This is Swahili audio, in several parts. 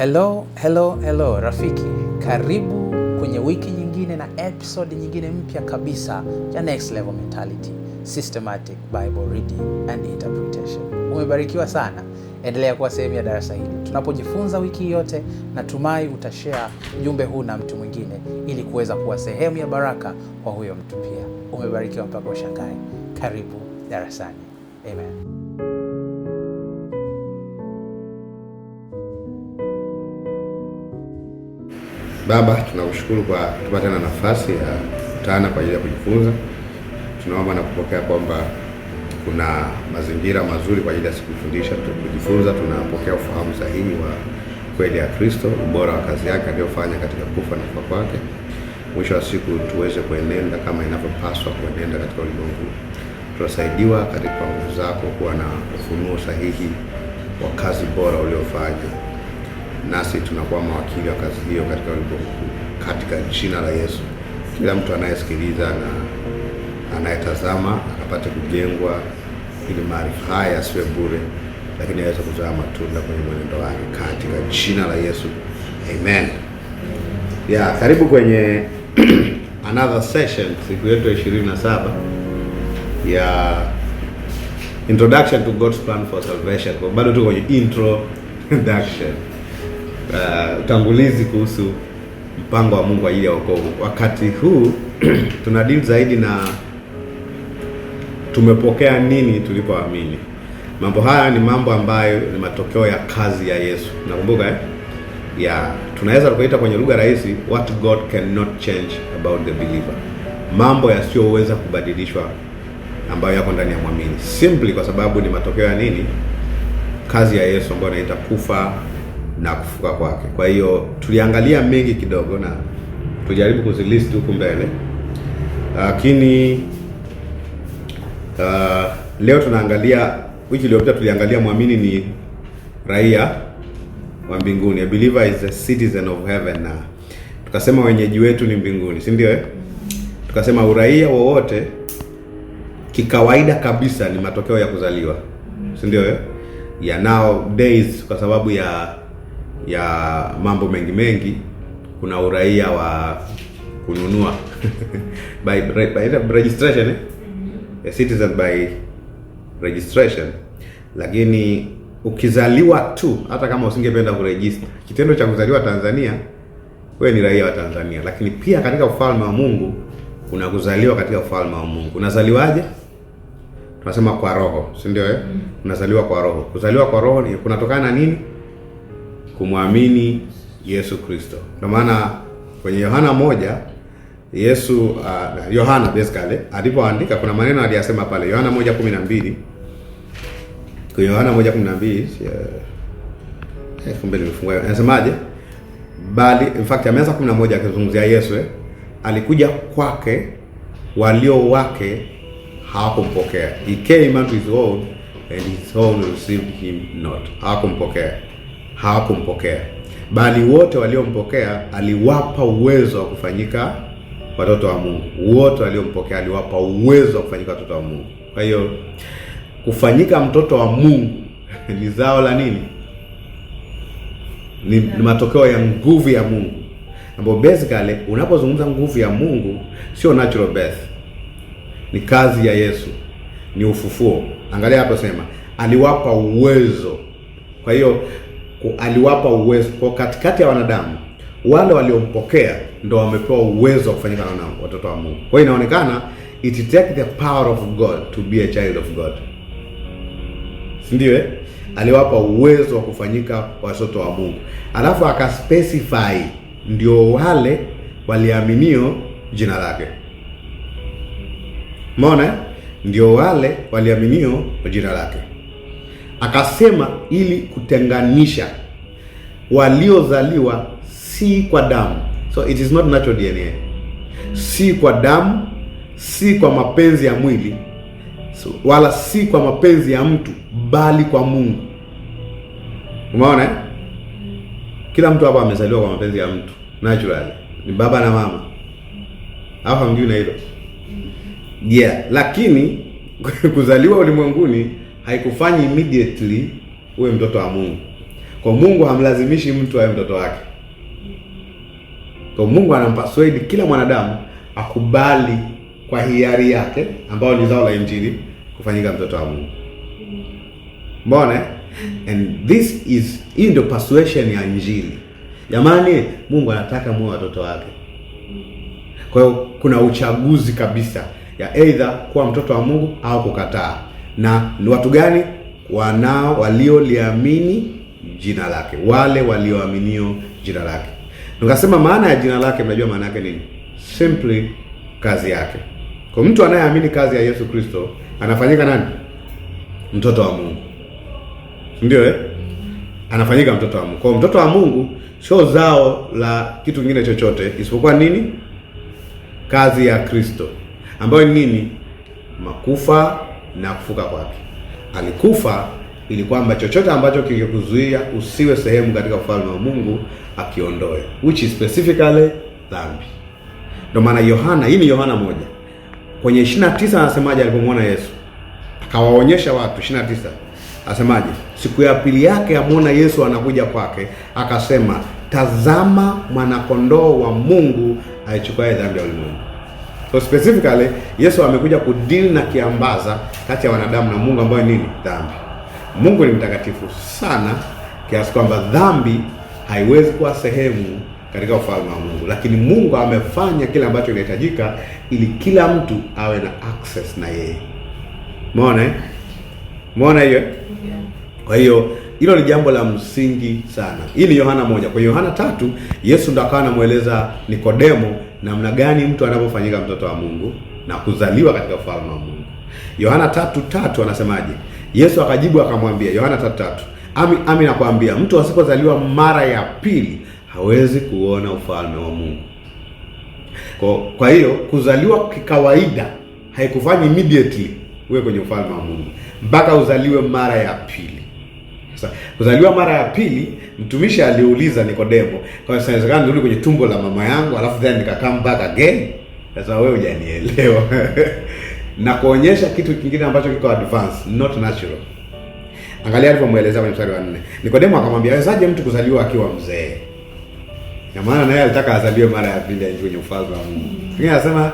Hello rafiki, karibu kwenye wiki nyingine na episode nyingine mpya kabisa ya Next Level Mentality, Systematic Bible Reading and Interpretation. Umebarikiwa sana, endelea kuwa sehemu ya darasa hili tunapojifunza wiki yote. Natumai utashare ujumbe huu na mtu mwingine ili kuweza kuwa sehemu ya baraka kwa huyo mtu pia. Umebarikiwa mpaka ushangae. Karibu darasani. Amen. Baba, tunakushukuru kwa kupata nafasi ya kukutana kwa ajili ya kujifunza. Tunaomba na kupokea kwamba kuna mazingira mazuri kwa ajili ya kufundisha, kujifunza. Tunapokea ufahamu sahihi wa kweli ya Kristo, ubora wa kazi yake aliyofanya katika kufa na kufa kwake. Mwisho wa siku tuweze kuenenda kama inavyopaswa kuenenda katika ulimwengu. Tunasaidiwa katika nguvu zako kuwa na ufunuo sahihi wa kazi bora uliofanya. Nasi tunakuwa mawakili wa kazi hiyo katika ulimwengu, katika jina la Yesu. Kila mtu anayesikiliza na anayetazama akapate kujengwa, ili maarifa haya yasiwe bure, lakini aweze kuzaa matunda kwenye mwenendo wake katika jina la Yesu. Amen. Karibu kwenye another session, siku yetu 27 ya Introduction to God's Plan for Salvation. Kwa bado tuko kwenye introduction. Utangulizi kuhusu mpango wa Mungu kwa ajili ya wokovu. Wakati huu tunadili zaidi na tumepokea nini tulipoamini. Mambo haya ni mambo ambayo ni matokeo ya kazi ya Yesu. Nakumbuka tunaweza kuita kwenye lugha rahisi, what God cannot change about the believer. Mambo yasiyoweza kubadilishwa ambayo yako ndani ya muamini. Simply kwa sababu ni matokeo ya nini? Kazi ya Yesu ambayo inaita kufa na kufuka kwake. Kwa hiyo tuliangalia mengi kidogo na tujaribu kuzilist huku mbele. Lakini leo tunaangalia, wiki iliyopita tuliangalia muamini ni raia wa mbinguni. A believer is a citizen of heaven. Na tukasema wenyeji wetu ni mbinguni, si ndio? Tukasema uraia wowote kikawaida kabisa ni matokeo ya kuzaliwa, si ndio? Nowadays kwa sababu ya mambo mengi kuna uraia wa kununua by registration, a citizen by registration. Lakini ukizaliwa tu, hata kama usingependa kuregister, kitendo cha kuzaliwa Tanzania, wewe ni raia wa Tanzania. Lakini pia katika ufalme wa Mungu kuna kuzaliwa katika ufalme wa Mungu. Unazaliwaje? Tunasema kwa roho, si ndio? Unazaliwa kwa roho. Kuzaliwa kwa roho ni kunatokana na nini? Kumwamini Yesu Kristo. Kwa maana kwenye Yohana 1 Yohana basically alipoandika kuna maneno aliyasema pale Yohana 1:12. Kwa Yohana 1:12 kumbe nimefungua. Anasemaje? Bali in fact ameanza 11 akizungumzia Yesu. Alikuja kwake, walio wake hawakumpokea. He came unto his own and his own received him not. Hawakumpokea. Bali wote waliompokea aliwapa uwezo wa kufanyika watoto wa Mungu. Wote waliompokea aliwapa uwezo wa kufanyika watoto wa Mungu. Kwa hiyo kufanyika mtoto wa Mungu ni zao la nini? Ni matokeo ya nguvu ya Mungu. Ambapo basically unapozungumza nguvu ya Mungu sio natural birth. Ni kazi ya Yesu, ni ufufuo. Angalia hapo sema aliwapa uwezo. Kwa hiyo aliwapa uwezo kwa katikati ya wanadamu. Wale waliompokea ndio wamepewa uwezo wa kufanyika na watoto wa Mungu. Kwa hiyo inaonekana it take the power of God to be a child of God. Ndio aliwapa uwezo wa kufanyika watoto wa Mungu. Alafu akaspecify ndio wale waliaminio jina lake. Umeona? Ndio wale waliaminio jina lake. Akasema ili kutenganisha waliozaliwa si kwa damu. So it is not natural DNA. Si kwa damu, si kwa mapenzi ya mwili, wala si kwa mapenzi ya mtu, bali kwa Mungu. Umeona? Kila mtu hapa amezaliwa kwa mapenzi ya mtu, naturally. Ni baba na mama. Hapa mjui na hilo. Lakini kuzaliwa ulimwenguni haikufanyi immediately uwe mtoto wa Mungu. Kwa Mungu hamlazimishi mtu awe mtoto wake. Kwa Mungu anampaswedi kila mwanadamu akubali kwa hiari yake, ambao ni zao la Injili, kufanyika mtoto wa Mungu. Mbona? And this is in the persuasion ya Injili. Jamani, Mungu anataka muwe watoto wake. Kwa hiyo kuna uchaguzi kabisa ya either kuwa mtoto wa Mungu au kukataa. Na ni watu gani? Walioliamini jina lake, wale walioaminio jina lake. Nikasema maana ya jina lake, mnajua maana yake nini? Simply kazi yake. Kwa mtu anayeamini kazi ya Yesu Kristo anafanyika nani? Mtoto wa Mungu. Ndio anafanyika mtoto wa Mungu. Kwa mtoto wa Mungu sio zao la kitu kingine chochote isipokuwa nini? Kazi ya Kristo, ambayo ni nini? Makufa na kufuka kwake. Alikufa ili kwamba chochote ambacho kingekuzuia usiwe sehemu katika ufalme wa Mungu akiondoe, which is specifically dhambi. Ndio maana Yohana, hii ni Yohana 1 kwenye 29 anasemaje alipomwona Yesu? Akawaonyesha watu 29. Asemaje? Siku ya pili yake amuona Yesu anakuja kwake, akasema, tazama mwanakondoo wa Mungu aichukuaye dhambi ya ulimwengu. So specifically Yesu amekuja kudeal na kiambaza kati ya wanadamu na Mungu, ambayo nini? Dhambi. Mungu ni mtakatifu sana kiasi kwamba dhambi haiwezi kuwa sehemu katika ufalme wa Mungu, lakini Mungu amefanya kile ambacho kinahitajika ili kila mtu awe na access na yeye. Umeona hiyo? Kwa hiyo hilo ni jambo la msingi sana. Hii ni Yohana 1. Kwa Yohana 3 Yesu ndo akawa anamueleza Nikodemo namna gani mtu anapofanyika mtoto wa Mungu na kuzaliwa katika ufalme wa Mungu. Yohana 3:3 anasemaje? Yesu akajibu akamwambia, Yohana 3:3, ami nakwambia, mtu asipozaliwa mara ya pili hawezi kuona ufalme wa Mungu. Kwa hiyo kuzaliwa kikawaida haikufanyi immediately uwe kwenye ufalme wa Mungu, mpaka uzaliwe mara ya pili. Sasa kuzaliwa mara ya pili, mtumishi aliuliza Nikodemo, kwa sababu inawezekana nirudi kwenye tumbo la mama yangu alafu then nikakam back again. Sasa wewe hujanielewa. Na kuonyesha kitu kingine ambacho kiko advance, not natural. Angalia alivyomueleza kwenye mstari wa 4. Nikodemo akamwambia, wezaje mtu kuzaliwa akiwa mzee? Na maana naye alitaka azaliwe mara ya pili aje kwenye ufalme wa Mungu. Yeye anasema,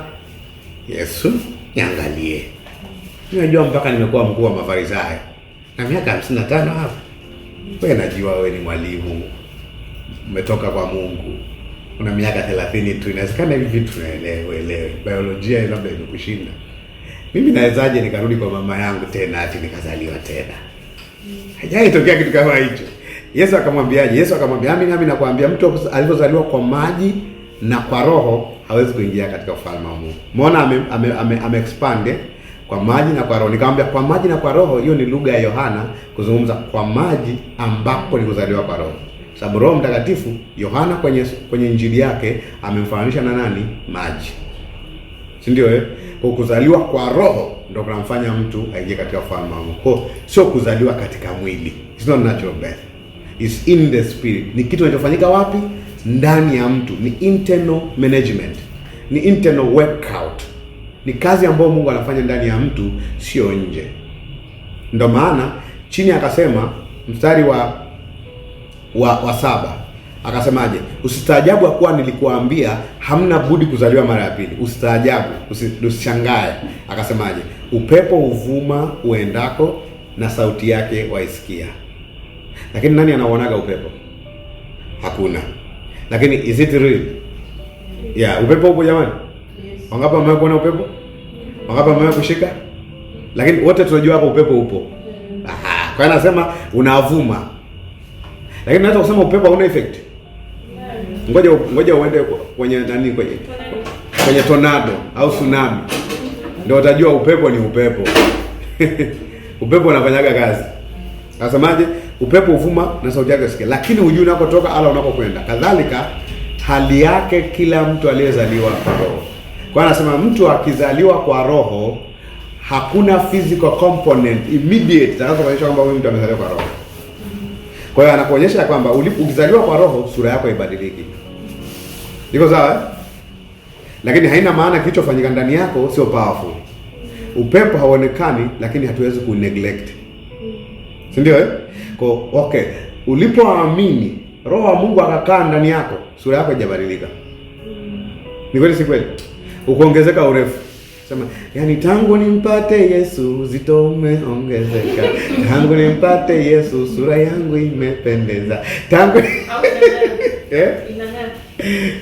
Yesu, niangalie. Unajua mpaka nimekuwa mkuu wa Mafarisayo na miaka 55 hapa. Wewe najua wewe ni mwalimu, umetoka kwa Mungu, una miaka 30 tu, inawezekana hivi vitu unaelewa, biolojia labda imekushinda. Mimi nawezaje nikarudi kwa mama yangu tena ati nikazaliwa tena? Hajaitokea kitu kama hicho. Yesu akamwambiaje? Yesu akamwambia, mimi nakwambia, mtu alipozaliwa kwa maji na kwa roho hawezi kuingia katika ufalme wa Mungu. Umeona ame expand kwa maji na kwa roho. Nikamwambia kwa maji na kwa roho, hiyo ni lugha ya Yohana kuzungumza kwa maji ambapo ni kuzaliwa kwa roho. Sababu Roho Mtakatifu Yohana kwenye Injili yake amemfananisha na nani? Maji. Si ndio? Kwa kuzaliwa kwa roho ndio kunamfanya mtu aingie katika ufalme wa Mungu. Kwa sio kuzaliwa katika mwili. It's not natural birth. It's in the spirit. Ni kitu kinachofanyika wapi? Ndani ya mtu. Ni internal management. Ni internal workout. Ni kazi ambayo Mungu anafanya ndani ya mtu, sio nje. Ndio maana chini akasema mstari wa 7 akasemaje? Usitaajabu ya kuwa nilikuambia hamna budi kuzaliwa mara ya pili. Usitaajabu, usishangae. Akasemaje? Upepo huvuma uendako na sauti yake waisikia. Lakini nani anaonaga upepo? Hakuna. Lakini is it real? Yeah, upepo upo jamani? Wangapi wamewahi kuona upepo? Wangapi wamewahi kushika? Lakini wote tunajua hapo upepo upo. Aha, kwa hiyo anasema unavuma. Lakini naweza kusema upepo hauna effect. Ngoja uende kwenye nani, kwenye tornado au tsunami. Ndio utajua upepo ni upepo. Upepo unafanyaga kazi. Anasemaje? Upepo uvuma na sauti yake sikia, lakini hujui unakotoka ala unakokwenda. Kadhalika hali yake kila mtu aliyezaliwa kwa roho. Kwa anasema mtu akizaliwa kwa roho hakuna physical component immediate zinazoonyesha kwamba huyu mtu amezaliwa kwa roho. Kwa hiyo anakuonyesha kwamba ukizaliwa kwa roho sura yako haibadiliki. Iko sawa? Lakini haina maana kilichofanyika ndani yako sio powerful. Upepo hauonekani lakini hatuwezi ku neglect. Si ndio? Okay. ulipoamini Roho wa Mungu akakaa ndani yako, sura yako haijabadilika. Ni kweli si kweli? Ukoongezeka urefu. Sema, yani tangu nimpate Yesu uzito umeongezeka. Tangu nimpate Yesu sura yangu imependeza. Tangu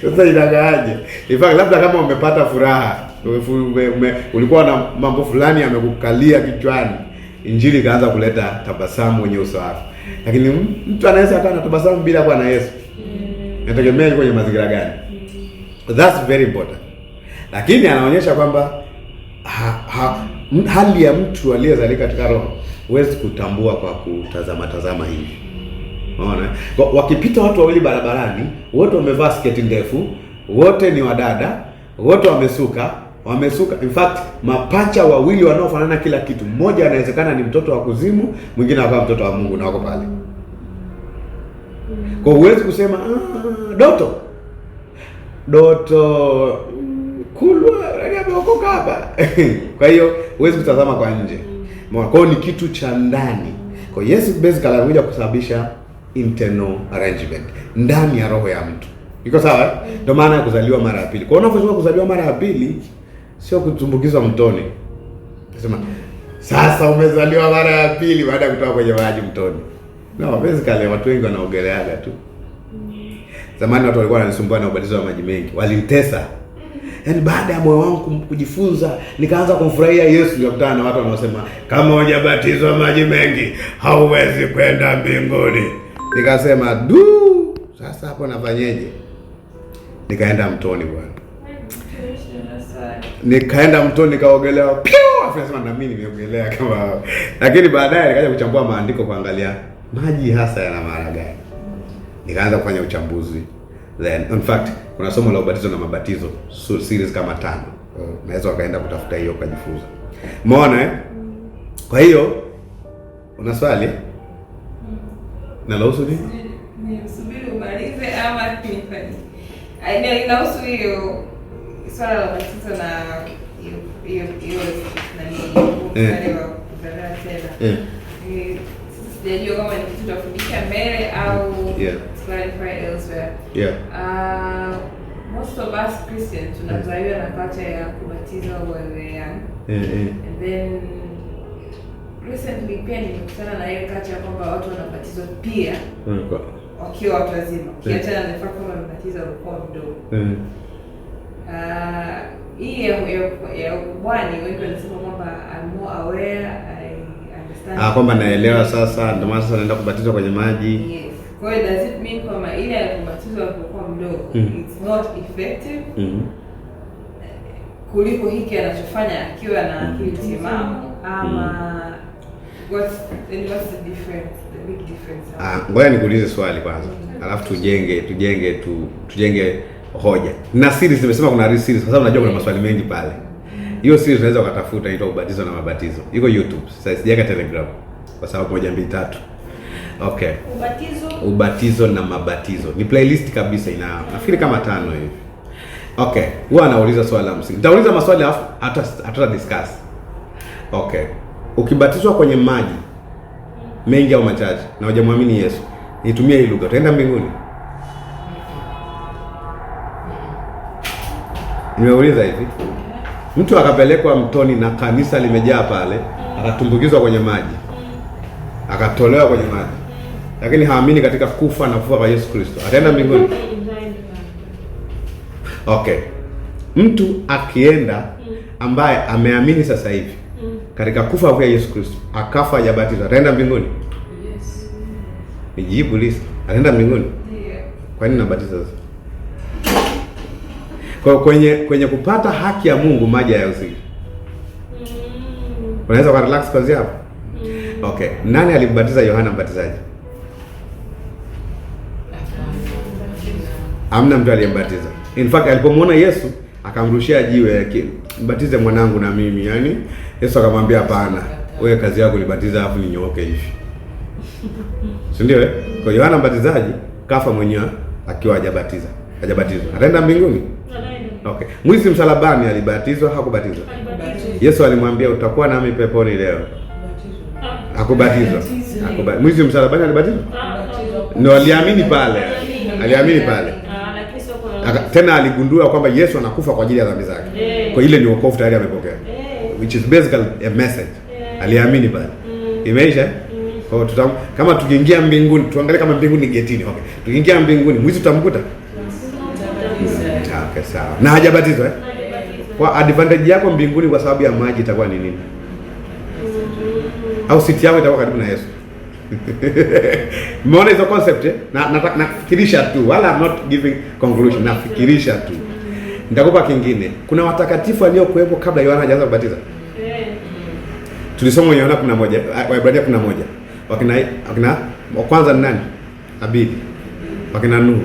sasa inagaaje? In fact, labda kama umepata furaha, ulikuwa na mambo fulani yamekukalia kichwani, Injili ikaanza kuleta tabasamu kwenye uso wako. Lakini mtu anaweza akawa na tabasamu bila kuwa na Yesu. Inategemea yuko kwenye mazingira gani. That's very important. Lakini anaonyesha kwamba hali ya mtu aliyezalika katika Roho huwezi kutambua kwa kutazama hivi. Unaona? Wakipita watu wawili barabarani, wote wamevaa sketi ndefu, wote ni wadada, wote wamesuka. In fact, mapacha wawili wanaofanana kila kitu. Mmoja anawezekana ni mtoto wa kuzimu, mwingine akawa mtoto wa Mungu na wako pale. Kwa huwezi kusema Doto kulwa ameokoka hapa. Kwa hiyo huwezi kutazama kwa nje. Kwa hiyo ni kitu cha ndani. Kwa hiyo Yesu basically anakuja kusababisha internal arrangement ndani ya roho ya mtu. Iko sawa? Ndio maana ya kuzaliwa mara ya pili. Kwa hiyo unaposema kuzaliwa mara ya pili sio kutumbukizwa mtoni. Nasema sasa umezaliwa mara ya pili baada ya kutoka kwenye maji mtoni. No, basically watu wengi wanaogeleaga tu. Zamani watu walikuwa wananisumbua na ubatizo wa maji mengi. Walinitesa. Yaani baada ya moyo wangu kujifunza, nikaanza kumfurahia Yesu, nikakutana na watu wanaosema kama hujabatizwa maji mengi hauwezi kwenda mbinguni. Nikasema, sasa hapo nafanyeje? Nikaenda mtoni bwana. Nikaenda mtoni nikaogelea. Afu nasema na mimi nimeogelea kama. Lakini baadaye nikaja kuchambua maandiko kuangalia maji hasa yana maana gani. Nikaanza kufanya uchambuzi. Then in fact kuna somo la ubatizo na mabatizo, series kama 5. Naweza wakaenda kutafuta hiyo kujifunza. Umeona Kwa hiyo una swali? Na lausu nini? Nisubiri umalize ama nifanye? Inahusu hiyo swala la ubatizo na hiyo kuzaliwa tena. Sijajua kama ni kitu tutafundisha mbele au clarify elsewhere. Most of us Christians tunazaliwa na culture ya kubatizwa when we are young. And then recently pia nimekutana na ile culture kwamba watu wanabatizwa pia wakiwa watu wazima. Ukiachana na fact kwamba wanabatizwa kwa mdogo. Hii ya ukubwani wengi wanasema kwamba I'm more aware, kwamba naelewa sasa, ndio maana sasa naenda kubatizwa kwenye maji. Yes. Kwa hiyo does it mean kwamba ile ya kubatizwa kwa mdogo it's not effective kuliko hiki anachofanya akiwa na akili timamu ama what's the difference, the big difference? Ngoja nikuulize swali kwanza. Alafu tujenge hoja. Na series nimesema kuna series kwa sababu najua kuna maswali mengi pale. Hiyo series unaweza ukatafuta, inaitwa ubatizo na mabatizo. Iko YouTube. Sasa sijaweka Telegram kwa sababu 1 2 3. Okay. Ubatizo na mabatizo. Ni playlist kabisa, nafikiri kama 5 hivi. Okay. Huwa anauliza swali la msingi. Nitauliza maswali alafu hata discuss. Okay. Ukibatizwa kwenye maji mengi au machache na hujamwamini Yesu, nitumie hii lugha, utaenda mbinguni? Nimeuliza hivi. Mtu akapelekwa mtoni na kanisa limejaa pale, akatumbukizwa kwenye maji, akatolewa kwenye maji, lakini haamini katika kufa na kufufuka kwa Yesu Kristo, ataenda mbinguni? Okay. Mtu akienda ambaye ameamini sasa hivi katika kufa kwa Yesu Kristo, akafa hajabatizwa, ataenda mbinguni? Yes. Nijibu Lisa, ataenda mbinguni? Yeah. Kwa nini nabatiza sasa? Kwa kwenye kupata haki ya Mungu maji hayahusiki. Unaweza kwa relax kwa hapo. Okay. Nani alimbatiza Yohana Mbatizaji? Hamna mtu aliyembatiza. In fact alipomwona Yesu akamrushia jiwe, mbatize mwanangu na mimi. Yaani Yesu akamwambia hapana. Wewe kazi yako nibatiza afu ninyooke hivi. Si ndio? Kwa Yohana Mbatizaji kafa mwenyewe akiwa hajabatizwa. Ataenda mbinguni? Okay. Mwizi msalabani alibatizwa, hakubatizwa? Yesu alimwambia utakuwa nami peponi leo. Hakubatizwa. Mwizi msalabani alibatizwa? Ndio aliamini pale. Aliamini pale. Lakini sio kwa Tena aligundua kwamba Yesu anakufa kwa ajili ya dhambi zake. Kwa ile ni wokovu tayari amepokea. Which is basically a message. Aliamini pale. Imeisha? Kwa kama tukiingia mbinguni, tuangalie kama mbinguni ni getini. Okay. Tukiingia mbinguni, mwizi tutamkuta? Okay, sawa. Na hajabatizwa Kwa advantage yako mbinguni kwa sababu ya maji itakuwa ni nini? Au siti yako itakuwa karibu na Yesu. Umeona hizo concept Na nafikirisha tu, wala I'm not giving conclusion, nafikirisha tu. Nitakupa kingine. Kuna watakatifu waliokuwepo kabla Yohana hajaanza kubatiza. Tulisoma Yohana 11, Waebrania 11. Wakina wa kwanza ni nani? Abili. Wakina Nuhu,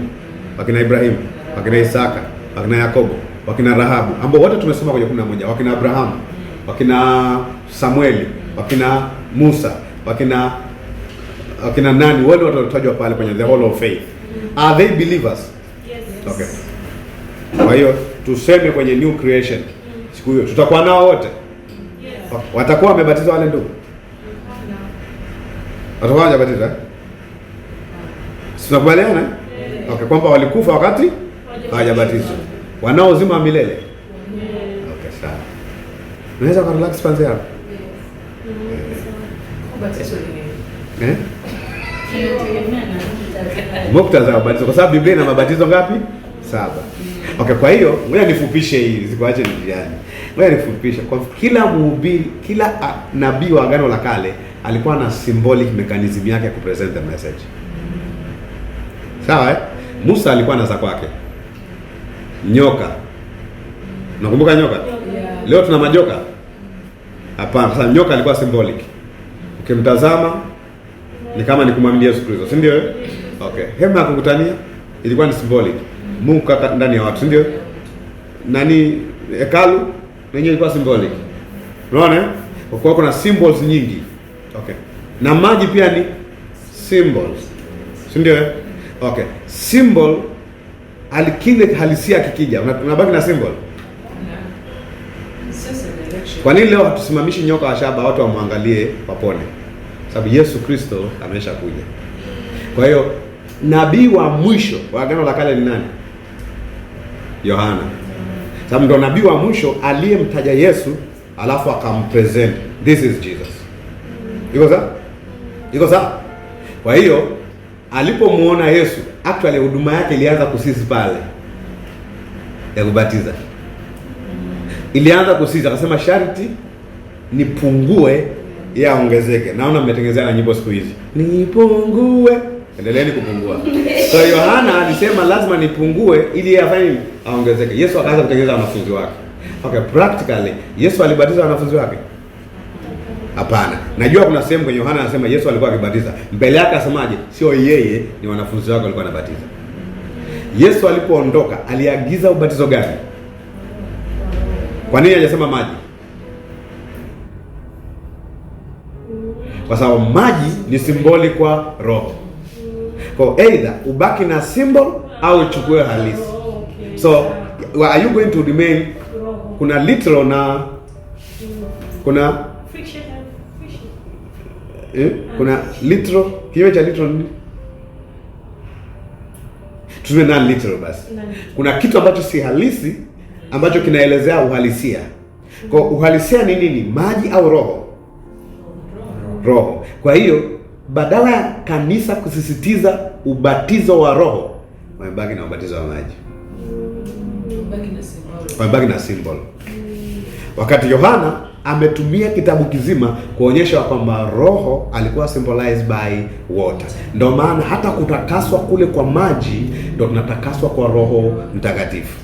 wakina Ibrahim, wakina Isaka, wakina Yakobo, wakina Rahabu, ambao wote tumesoma kwenye 11, wakina Abrahamu, wakina Samueli, wakina Musa, wakina nani, wale watu walitajwa pale kwenye the hall of faith. Are they believers? Yes. Okay. Kwa hiyo tuseme kwenye new creation siku hiyo tutakuwa nao wote. Yes. Watakuwa wamebatizwa wale ndugu? Watakuwa hawajabatizwa? Tunakubaliana? Okay, kwamba walikufa wakati hawajabatizwa. Wanao uzima wa milele. Okay, sawa. Unaweza ku relax kwanza hapo. Ubatizo ni nini? Muktadha wa ubatizo, kwa sababu Biblia ina mabatizo ngapi? 7. Okay, kwa hiyo ngoja nifupishe hii, zikuache njiani. Ngoja nifupishe. Kwa kila mhubiri, kila nabii wa Agano la Kale alikuwa na symbolic mechanism yake ya kupresent the message. Sawa Musa alikuwa na za kwake. Nyoka. Nakumbuka nyoka? Yeah. Leo tuna majoka? Hapana, sasa nyoka alikuwa symbolic. Ukimtazama ni kama ni kumwamini Yesu Kristo, si ndio? Okay. Hema ya kukutania ilikuwa ni symbolic. Mungu kaka ndani ya watu, si ndio? Nani hekalu yenyewe ilikuwa symbolic. Unaona? Kwa kuwa kuna symbols nyingi. Okay. Na maji pia ni symbols. Si ndio? Okay. Symbol alikile halisia kikija. Unabaki na symbol. Kwa nini leo hatusimamishi nyoka wa shaba watu wamwangalie wapone? Sababu Yesu Kristo amesha kuja. Kwa hiyo nabii wa mwisho wa Agano la Kale ni nani? Yohana. Sababu ndo nabii wa mwisho aliyemtaja Yesu alafu akampresent, this is Jesus. Iko sawa? Kwa hiyo alipomuona Yesu, actually huduma yake ilianza kusisi pale ya kubatiza. Ilianza kusisi, akasema sharti nipungue ya ongezeke. Naona mmetengenezea na nyimbo siku hizi. Nipungue, endeleeni kupungua. So Yohana alisema lazima nipungue ili yeye afanye aongezeke. Yesu akaanza kutengeneza wanafunzi wake. Okay, practically Yesu alibatiza wanafunzi wake? Hapana. Najua kuna sehemu kwenye Yohana anasema Yesu alikuwa akibatiza. Mbele yake asemaje? Sio yeye, ni wanafunzi wake walikuwa wanabatiza. Yesu alipoondoka aliagiza ubatizo gani? Kwa nini hajasema maji? Kwa sababu maji ni simboli kwa roho. Kwa either ubaki na symbol au uchukue halisi. So are you going to remain, kuna literal na kuna kuna literal, kinyume cha literal ni tuseme non literal basi. Kuna kitu ambacho si halisi ambacho kinaelezea uhalisia. Kwa uhalisia ni nini? Maji au roho? Roho. Kwa hiyo badala ya kanisa kusisitiza ubatizo wa roho, wamebaki na ubatizo wa maji. Wamebaki na symbol. Wakati Yohana ametumia kitabu kizima kuonyesha kwamba roho alikuwa symbolized by water. Ndio maana hata kutakaswa kule kwa maji ndio tunatakaswa kwa Roho Mtakatifu.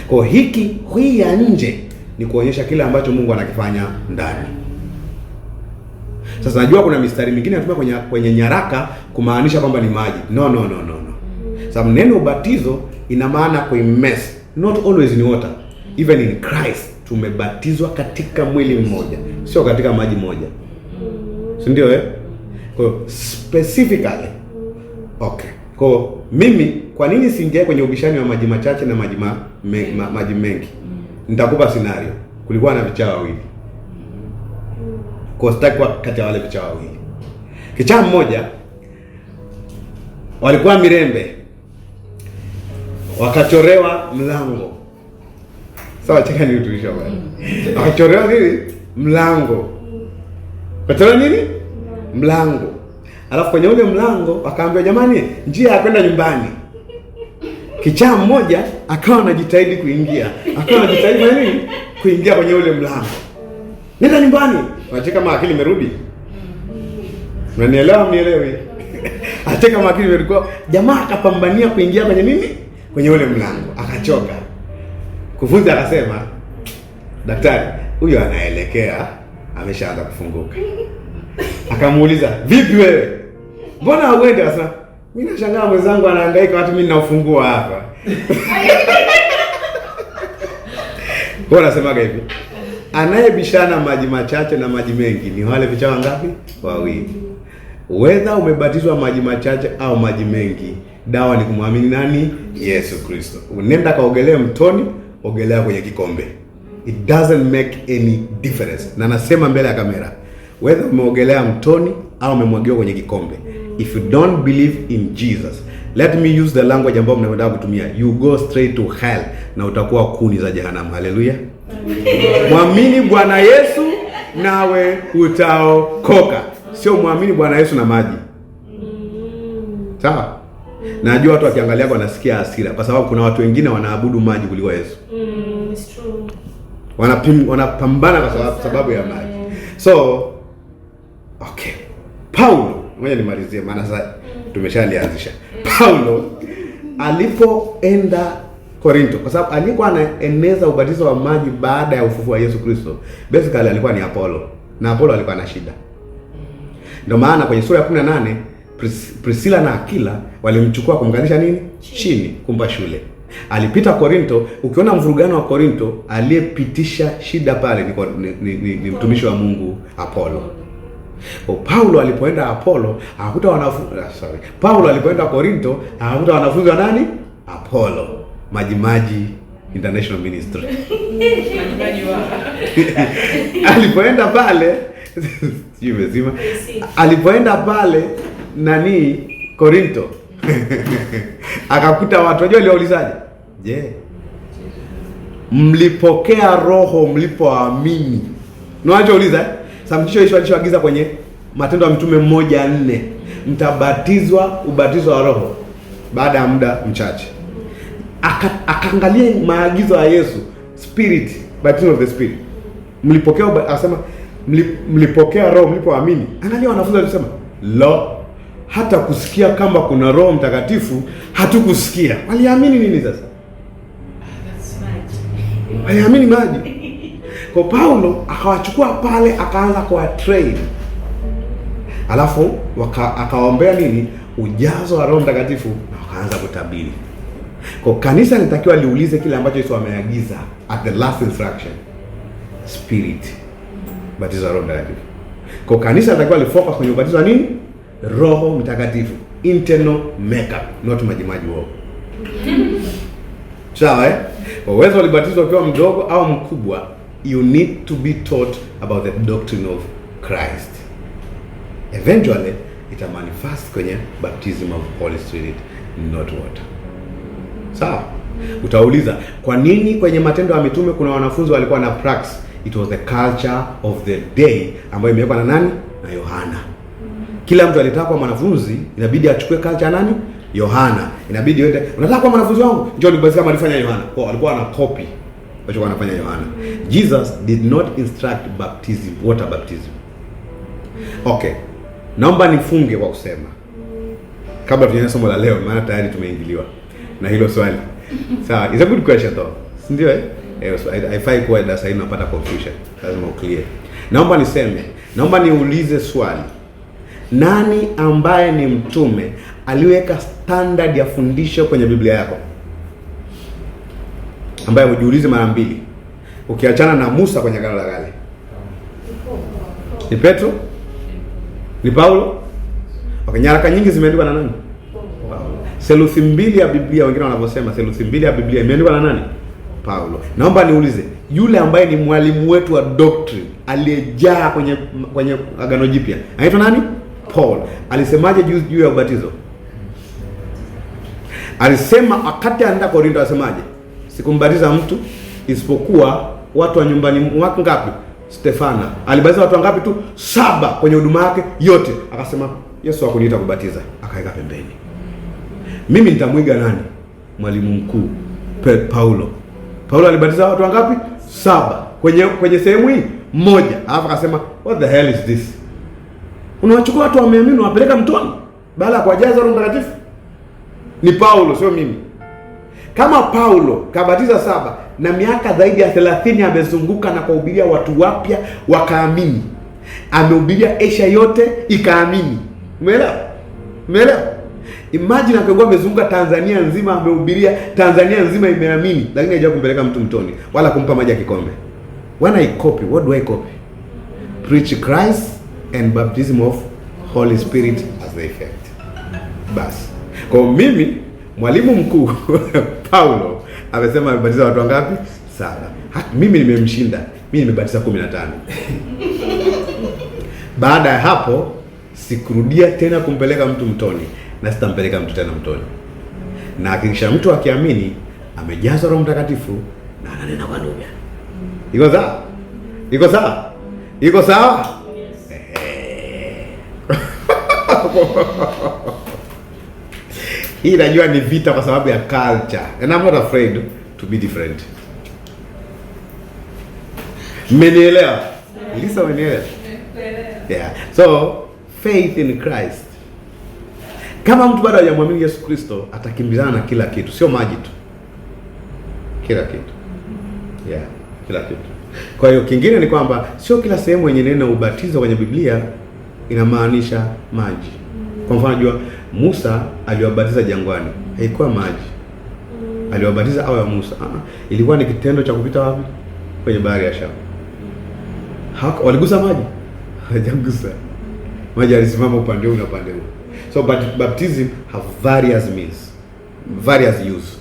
Kwa hii ya nje ni kuonyesha kile ambacho Mungu anakifanya ndani. Sasa najua kuna mistari mingine inatumia kwenye nyaraka kumaanisha kwamba ni maji. No. Sababu neno ubatizo ina maana kuimmerse. Not always in water. Even in Christ tumebatizwa katika mwili mmoja, sio katika maji moja. Si ndio Kwa specifically. Okay. Kwa mimi kwa nini siingie kwenye ubishani wa maji machache na maji mengi? Nitakupa scenario. Kulikuwa na vichaa wawili. Kwa sitaki kwa kati ya wale vichaa wawili. Kichaa mmoja walikuwa Mirembe, wakachorewa mlango. Sawa, cheka ni utulisha bwana. Wakachorewa nini? Mlango. Wakachorewa nini? Mlango. Alafu kwenye ule mlango wakaambia, jamani, njia ya kwenda nyumbani. Kichaa mmoja akawa anajitahidi kuingia. Kuingia kwenye ule mlango. Nenda nyumbani. Unacheka kama akili imerudi. Unanielewa mnielewi? Acheka kama akili imerudi. Jamaa akapambania kuingia kwenye nini? Kwenye ule mlango. Akachoka. Kufunzi akasema, daktari, huyo anaelekea ameshaanza kufunguka. Akamuuliza, vipi wewe? Mbona hauende? Akasema, mimi nashangaa mwenzangu anahangaika watu mimi naufungua hapa. Kwa nasemaga hivi, anayebishana maji machache na maji mengi ni wale vichawa ngapi? Wawili. Whether umebatizwa maji machache au maji mengi, dawa ni kumwamini nani? Yesu Kristo. Unaenda kaogelea mtoni, ogelea kwenye kikombe. It doesn't make any difference. Na nasema mbele ya kamera, whether umeogelea mtoni au umemwagiwa kwenye kikombe, if you don't believe in Jesus, let me use the language ambayo mnaenda kutumia, you go straight to hell, na utakuwa kuni za jehanamu. Haleluya. Muamini Bwana Yesu nawe utaokoka. Sio muamini Bwana Yesu na maji. Sawa? Najua watu wakiangalia kwa nasikia hasira kwa sababu kuna watu wengine wanaabudu maji kuliko Yesu. It's true. Wanapambana kwa sababu ya maji. So, okay. Paulo, ngoja nimalizie maana sasa tumeshalianzisha. Paulo alipoenda Korinto, kwa sababu alikuwa anaeneza ubatizo wa maji baada ya ufufuo wa Yesu Kristo. Basically alikuwa ni Apollo. Na Apollo alikuwa na shida. Ndio maana kwenye sura ya 18 Priscilla na Aquila walimchukua kumkalisha nini? Chini, kumpa shule. Alipita Korinto. Ukiona mvurugano wa Korinto, aliyepitisha shida pale ni mtumishi wa Mungu Apollo. Paulo alipoenda Apollo, akakuta Paulo alipoenda Korinto, akakuta wanafunzi wa nani? Apollo. Maji International Ministry. Alipoenda pale, sio mzima. Alipoenda pale nani? Korinto. Akakuta watu, unajua waliulizaje? Je, mlipokea roho mlipoamini? Unajouliza? Samjisho Yesu alichoagiza kwenye Matendo ya Mitume 1:4, mtabatizwa ubatizo wa roho baada ya muda mchache. Akaangalia maagizo ya Yesu, spirit, baptism of the spirit. Mlipokea, asema mlipokea roho mlipoamini. Angalia wanafunzi walisema, hata kusikia kama kuna Roho Mtakatifu hatukusikia. Waliamini nini sasa? Waliamini maji. Kwa Paulo akawachukua pale, akaanza kwa train. Alafu akaombea nini? Ujazo wa Roho Mtakatifu, na wakaanza kutabiri. Kwa kanisa linatakiwa liulize kile ambacho Yesu ameagiza at the last instruction. Spirit. Batizo wa Roho Mtakatifu. Kwa kanisa linatakiwa lifocus kwenye ubatizo wa nini? Roho Mtakatifu. Internal makeup, not majimaji wao. Sawa Uwezo ulibatizwa ukiwa mdogo au mkubwa, you need to be taught about the doctrine of Christ. Eventually, it will manifest kwenye baptism of Holy Spirit, not water. Sawa? Utauliza, kwa nini kwenye Matendo ya Mitume kuna wanafunzi walikuwa na prax? It was the culture of the day ambayo imewekwa na nani? Na Yohana. Kila mtu alitaka kuwa mwanafunzi, inabidi achukue culture nani? Yohana. Inabidi yote, unataka kuwa mwanafunzi wangu? Njoo nibasi kama alifanya Yohana. Kwa alikuwa ana copy alichokuwa anafanya Yohana. Jesus did not instruct baptism, water baptism. Okay. Naomba nifunge kwa kusema, kabla tuanze somo la leo, maana tayari tumeingiliwa na hilo swali. Sawa, it's a good question though. Ndio I find kwa darasa hili napata confusion. Lazima clear. Naomba niulize swali. Nani ambaye ni mtume aliweka standard ya fundisho kwenye Biblia yako? Ambaye ujiulize mara mbili. Ukiachana na Musa kwenye Agano la Kale. Ni Petro? Ni Paulo? Okay, nyaraka nyingi zimeandikwa na nani? Paulo. Theluthi mbili ya Biblia, wengine wanavyosema theluthi mbili ya Biblia imeandikwa na nani? Paulo. Naomba niulize, yule ambaye ni mwalimu wetu wa doctrine aliyejaa kwenye Agano Jipya, anaitwa nani? Paul. Alisemaje juu ya ubatizo? Alisema wakati anaenda Korinto, asemaje? Sikumbatiza mtu isipokuwa watu wa nyumbani mwake. Ngapi? Stefana. Alibatiza watu wangapi tu? 7 kwenye huduma yake yote. Akasema Yesu hakuniita kubatiza, akaweka pembeni. Mimi nitamwiga nani? Mwalimu mkuu Paulo. Paulo alibatiza watu wangapi? 7 kwenye sehemu hii moja. Alafu akasema what the hell is this? Unawachukua watu wameamini unawapeleka mtoni baada ya kuwajaza Roho Mtakatifu? Ni Paulo, sio mimi. Kama Paulo kabatiza 7 na miaka zaidi ya 30 amezunguka na kuhubiria watu wapya wakaamini. Amehubiria Asia yote ikaamini. Umeelewa? Imagine akagua amezunguka Tanzania nzima, amehubiria Tanzania nzima imeamini, lakini hajawahi kumpeleka mtu mtoni wala kumpa maji ya kikombe. When I copy, what do I copy? Preach Christ and baptism of Holy Spirit as the effect. Bas. Kwa mimi mwalimu mkuu Paulo amesema amebatiza watu wangapi? 7. Mimi nimemshinda. Mimi nimebatiza 15. Baada ya hapo sikurudia tena kumpeleka mtu mtoni na sitampeleka mtu tena mtoni. Na hakikisha mtu akiamini amejazwa Roho Mtakatifu na ananena kwa lugha. Iko sawa? Iko sawa? Iko sawa? Hii najua ni vita kwa sababu ya culture. And I'm not afraid to be different. Mmenielewa? Lisa, mmenielewa? Yeah. So, faith in Christ. Kama mtu bado hajamwamini Yesu Kristo, atakimbizana na kila kitu, sio maji tu. Kila kitu. Yeah, kila kitu. Kwa hiyo kingine ni kwamba sio kila sehemu yenye neno ubatizo kwenye Biblia inamaanisha maji. Kwa mfano jua Musa aliwabatiza jangwani, haikuwa maji. Aliwabatiza au ya Musa. Ilikuwa ni kitendo cha kupita wapi? Kwenye bahari ya Shamu. Waligusa maji? Hawajagusa. Maji alisimama upande huu na upande huu. So baptism have various means, various use.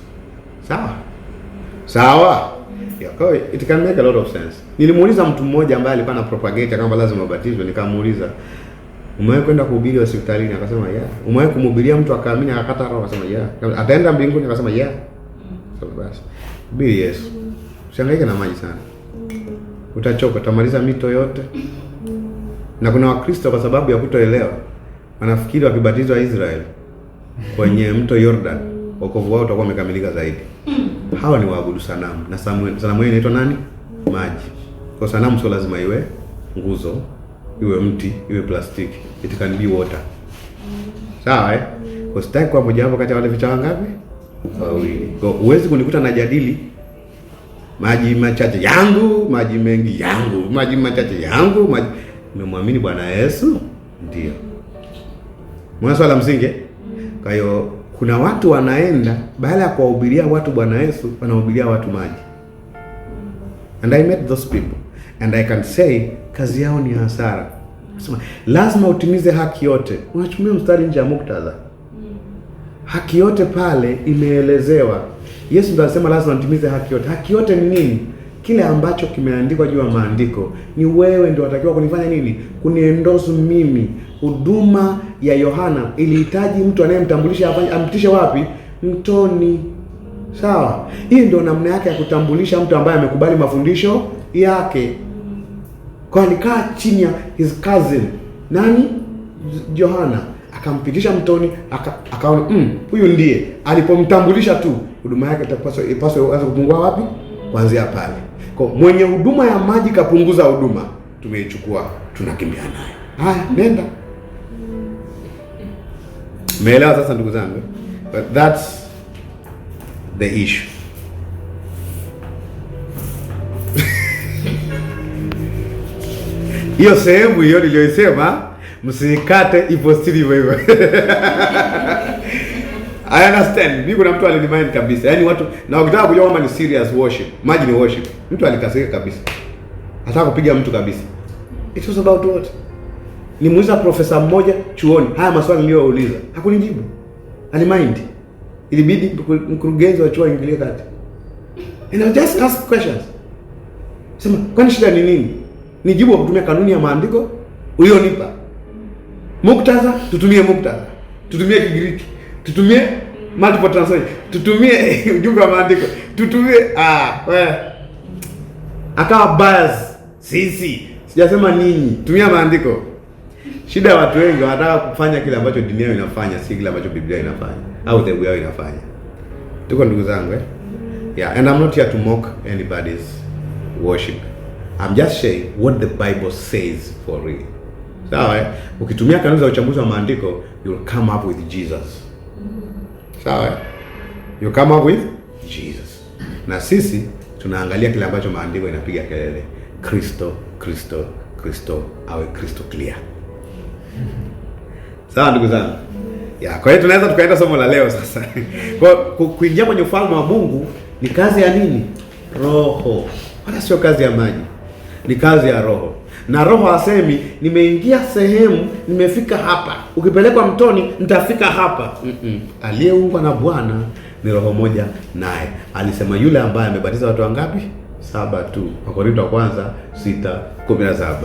Sawa? Yeah, it can make a lot of sense. Nilimuuliza mtu mmoja ambaye alikuwa na propagate kwamba lazima ubatizwe, nikamuuliza, umewahi kwenda kuhubiri hospitalini? Akasema yeah. Umewahi kumhubiria mtu akaamini akakata roho? Akasema yeah. Ataenda mbinguni? Akasema yeah. So basi. Hubiri Yesu. Usihangaike na maji sana. Utachoka, utamaliza mito yote. Na kuna Wakristo kwa sababu ya kutoelewa wanafikiri wakibatizwa Israeli kwenye mto Jordan wokovu wao utakuwa umekamilika zaidi. Hawa ni waabudu sanamu, na sanamu inaitwa nani? Maji. Kwa sanamu sio lazima iwe nguzo, iwe mti, iwe plastiki. It can be water. Sawa Kwa sitaki kwa moja hapo kati ya wale vichawa ngapi? Wawili. Kwa uwezi kunikuta na jadili maji machache yangu, maji mengi yangu, maji machache yangu, maji. Umemwamini Bwana Yesu? Ndio. Mwana swala msingi. Kwa hiyo kuna watu wanaenda baada ya kuwahubiria watu Bwana Yesu, wanahubiria watu maji. And I met those people and I can say kazi yao ni hasara. Nasema lazima utimize haki yote. Unatumia mstari nje ya muktadha. Haki yote pale imeelezewa. Yesu ndiye anasema lazima utimize haki yote. Haki yote ni nini? Kile ambacho kimeandikwa juu ya maandiko. Ni wewe ndio unatakiwa kunifanya nini? Kuniendorse mimi. Huduma ya Yohana ilihitaji mtu anayemtambulisha ampitishe wapi? Mtoni. Sawa? Hii ndio namna yake ya kutambulisha mtu ambaye amekubali mafundisho yake. Kwa alikaa chini ya his cousin nani? Yohana, akampitisha mtoni, akaona huyu ndiye. Alipomtambulisha tu, huduma yake ipaswe aanze kupungua wapi? Kuanzia pale. Kwa mwenye huduma ya maji kapunguza huduma, tumeichukua, tunakimbia nayo. Haya, nenda. Meelewa sasa ndugu zangu? But that's the issue. Hiyo sehemu hiyo niliyosema msikate ipostili hivyo. I understand. Mimi kuna mtu alinimind kabisa. Yaani watu na ukitaka kujua kama ni serious worship, maji ni worship. Mtu alikasirika kabisa. Hataka kupiga mtu kabisa. It was about what? Nimuuliza profesa mmoja chuoni, haya maswali niliyouliza. Hakunijibu. Alimind. Ilibidi mkurugenzi wa chuo aingilie kati. And I just ask questions. Sema, kwani shida ni nini? Nijibu kwa kutumia kanuni ya maandiko ulionipa. Muktadha, tutumie muktadha. Tutumie Kigiriki. Tutumie multiple translation. Tutumie ujumbe wa maandiko. Tutumie akawa bias sisi. Sijasema ninyi. Tumia maandiko. Shida ya watu wengi wanataka kufanya kile ambacho dunia yao inafanya, si kile ambacho Biblia inafanya au dhehebu yao inafanya. Tuko ndugu zangu Yeah, and I'm not here to mock anybody's worship. I'm just saying what the Bible says for real. Sawa ukitumia kanuni za uchambuzi wa maandiko, you'll come up with Jesus. Sawa you come up with Jesus. Na sisi tunaangalia kile ambacho maandiko inapiga kelele. Kristo, Kristo, Kristo, awe Kristo clear. Sawa ndugu zangu. Kwa hiyo tunaweza tukaenda somo la leo sasa. Kwa kuingia kwenye ufalme wa Mungu ni kazi ya nini? Roho. Wala sio kazi ya maji. Ni kazi ya Roho. Na Roho asemi nimeingia sehemu, nimefika hapa. Ukipelekwa mtoni nitafika hapa. Aliyeungwa na Bwana ni roho moja naye. Alisema yule ambaye amebatiza watu wangapi? 7 tu. Wakorintho wa kwanza 6:17.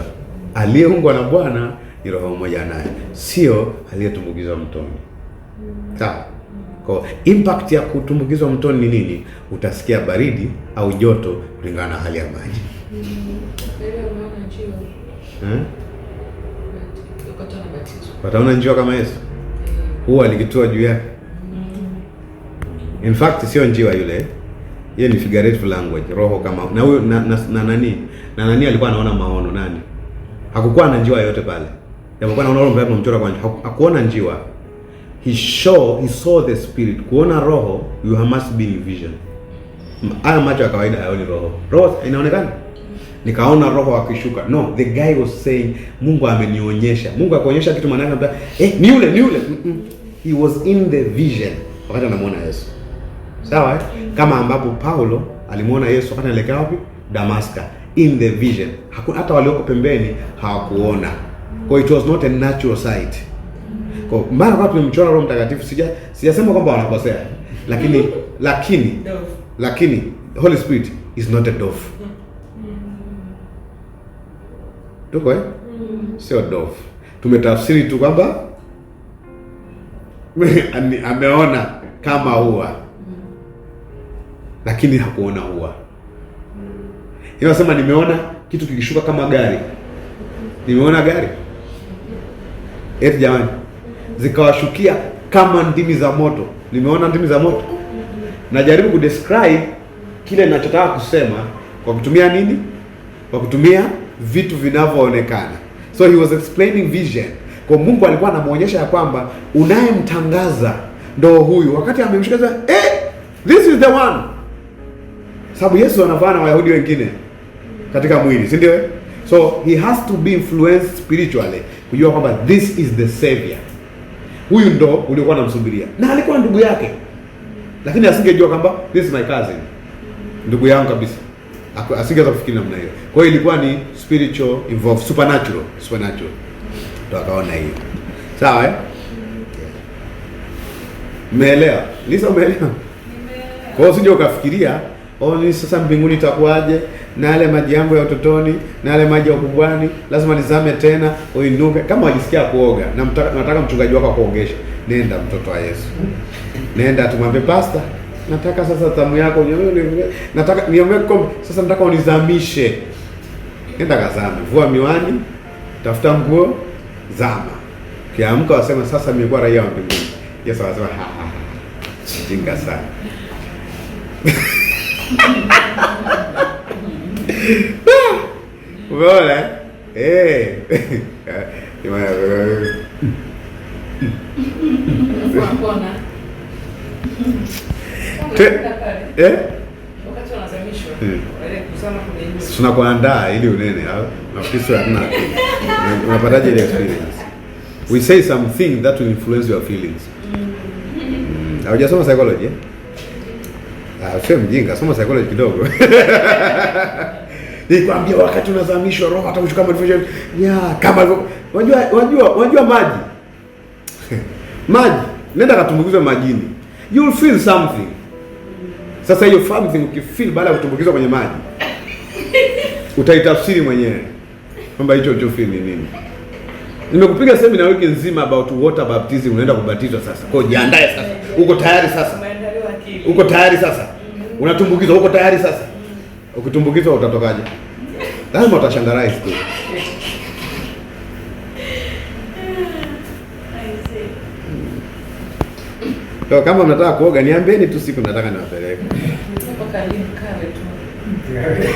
Aliyeungwa na Bwana ni roho moja naye, sio aliyetumbukizwa mtoni. Sawa? Kwa impact ya kutumbukizwa mtoni ni nini? Utasikia baridi au joto kulingana na hali ya maji. Wataona njiwa kama Yesu. Huwa alikitua juu yake. In fact sio njiwa yule. Yeye ni figurative language, roho kama na huyo na nani alikuwa anaona maono nani? Hakukuwa na njiwa yote pale. Japokuwa anaona roho mbaya mchora kwa hakuona njiwa. He saw the spirit. Kuona roho, you must be in vision. Haya macho ya kawaida hayaoni roho. Roho inaonekana. Nikaona roho akishuka. No, the guy was saying Mungu amenionyesha. Mungu akaonyesha kitu maana yake ni yule. He was in the vision wakati anamuona Yesu. Sawa Kama ambapo Paulo alimuona Yesu wakati anaelekea wapi? Damascus, in the vision. Hata walioko pembeni hawakuona. Kwa it was not a natural sight. Kwa mara kwa tumemchora Roho Mtakatifu, sijasema kwamba wanakosea. Lakini Holy Spirit is not a dove. Tuko sio dove. Tumetafsiri tu kwamba ameona kama ua. Lakini hakuona ua. Inasema nimeona kitu kikishuka kama gari. Nimeona gari. Jamani, zikawashukia kama ndimi za moto. Nimeona ndimi za moto. Najaribu kudescribe kile ninachotaka kusema kwa kutumia nini? Kwa kutumia vitu vinavyoonekana. So he was explaining vision. Kwa Mungu alikuwa anamuonyesha ya kwamba unayemtangaza ndo huyu. Wakati amemshika this is the one. Sababu Yesu anavaa na Wayahudi wengine katika mwili, si ndio? So he has to be influenced spiritually kujua kwamba this is the savior. Huyu ndo uliokuwa unamsubiria. Na alikuwa ndugu yake. Lakini asingejua kwamba this is my cousin. Ndugu yangu kabisa. Asingeweza kufikiri namna hiyo. Kwa hiyo ilikuwa ni spiritual involved, supernatural. Ndio akaona hiyo. Sawa Umeelewa? Lisa umeelewa? Kwa hiyo usije ukafikiria ni sasa mbinguni itakuaje na yale maji yangu ya utotoni na yale maji ya ukubwani lazima nizame tena uinuke. Kama wajisikia kuoga na nataka mchungaji wako kuogesha, nenda mtoto wa Yesu. Nenda tumwambie pastor, nataka sasa tamu yako nataka niombe kombe, sasa nataka unizamishe. Nenda kazame, vua miwani, tafuta nguo, zama. Kiamka wasema sasa nimekuwa raia wa mbinguni. Yesu anasema jinga sana. Umeona? Tunakuandaa ili unene au nafikiri hatuna. Unapataje ile experience? We say something that will influence your feelings. Hujasoma psychology? Sio mjinga, soma psychology kidogo. Nikwambia wakati unazamishwa roho hata ushuka motivation. Kama unajua maji. Maji, nenda katumbukizwe majini. You will feel something. Sasa hiyo something ukifeel baada ya kutumbukizwa kwenye maji, utaitafsiri mwenyewe kwamba hicho feel ni nini. Nimekupiga seminar wiki nzima about water baptism, unaenda kubatizwa sasa. Kwa jiandae sasa. Uko tayari sasa? Uko tayari sasa? Unatumbukizwa, uko tayari sasa? Ukitumbukizwa utatokaje? Lazima utashangarai tu. Kwa kama mnataka kuoga niambieni tu siku nataka niwapeleke. Hapo karibu kawe tu.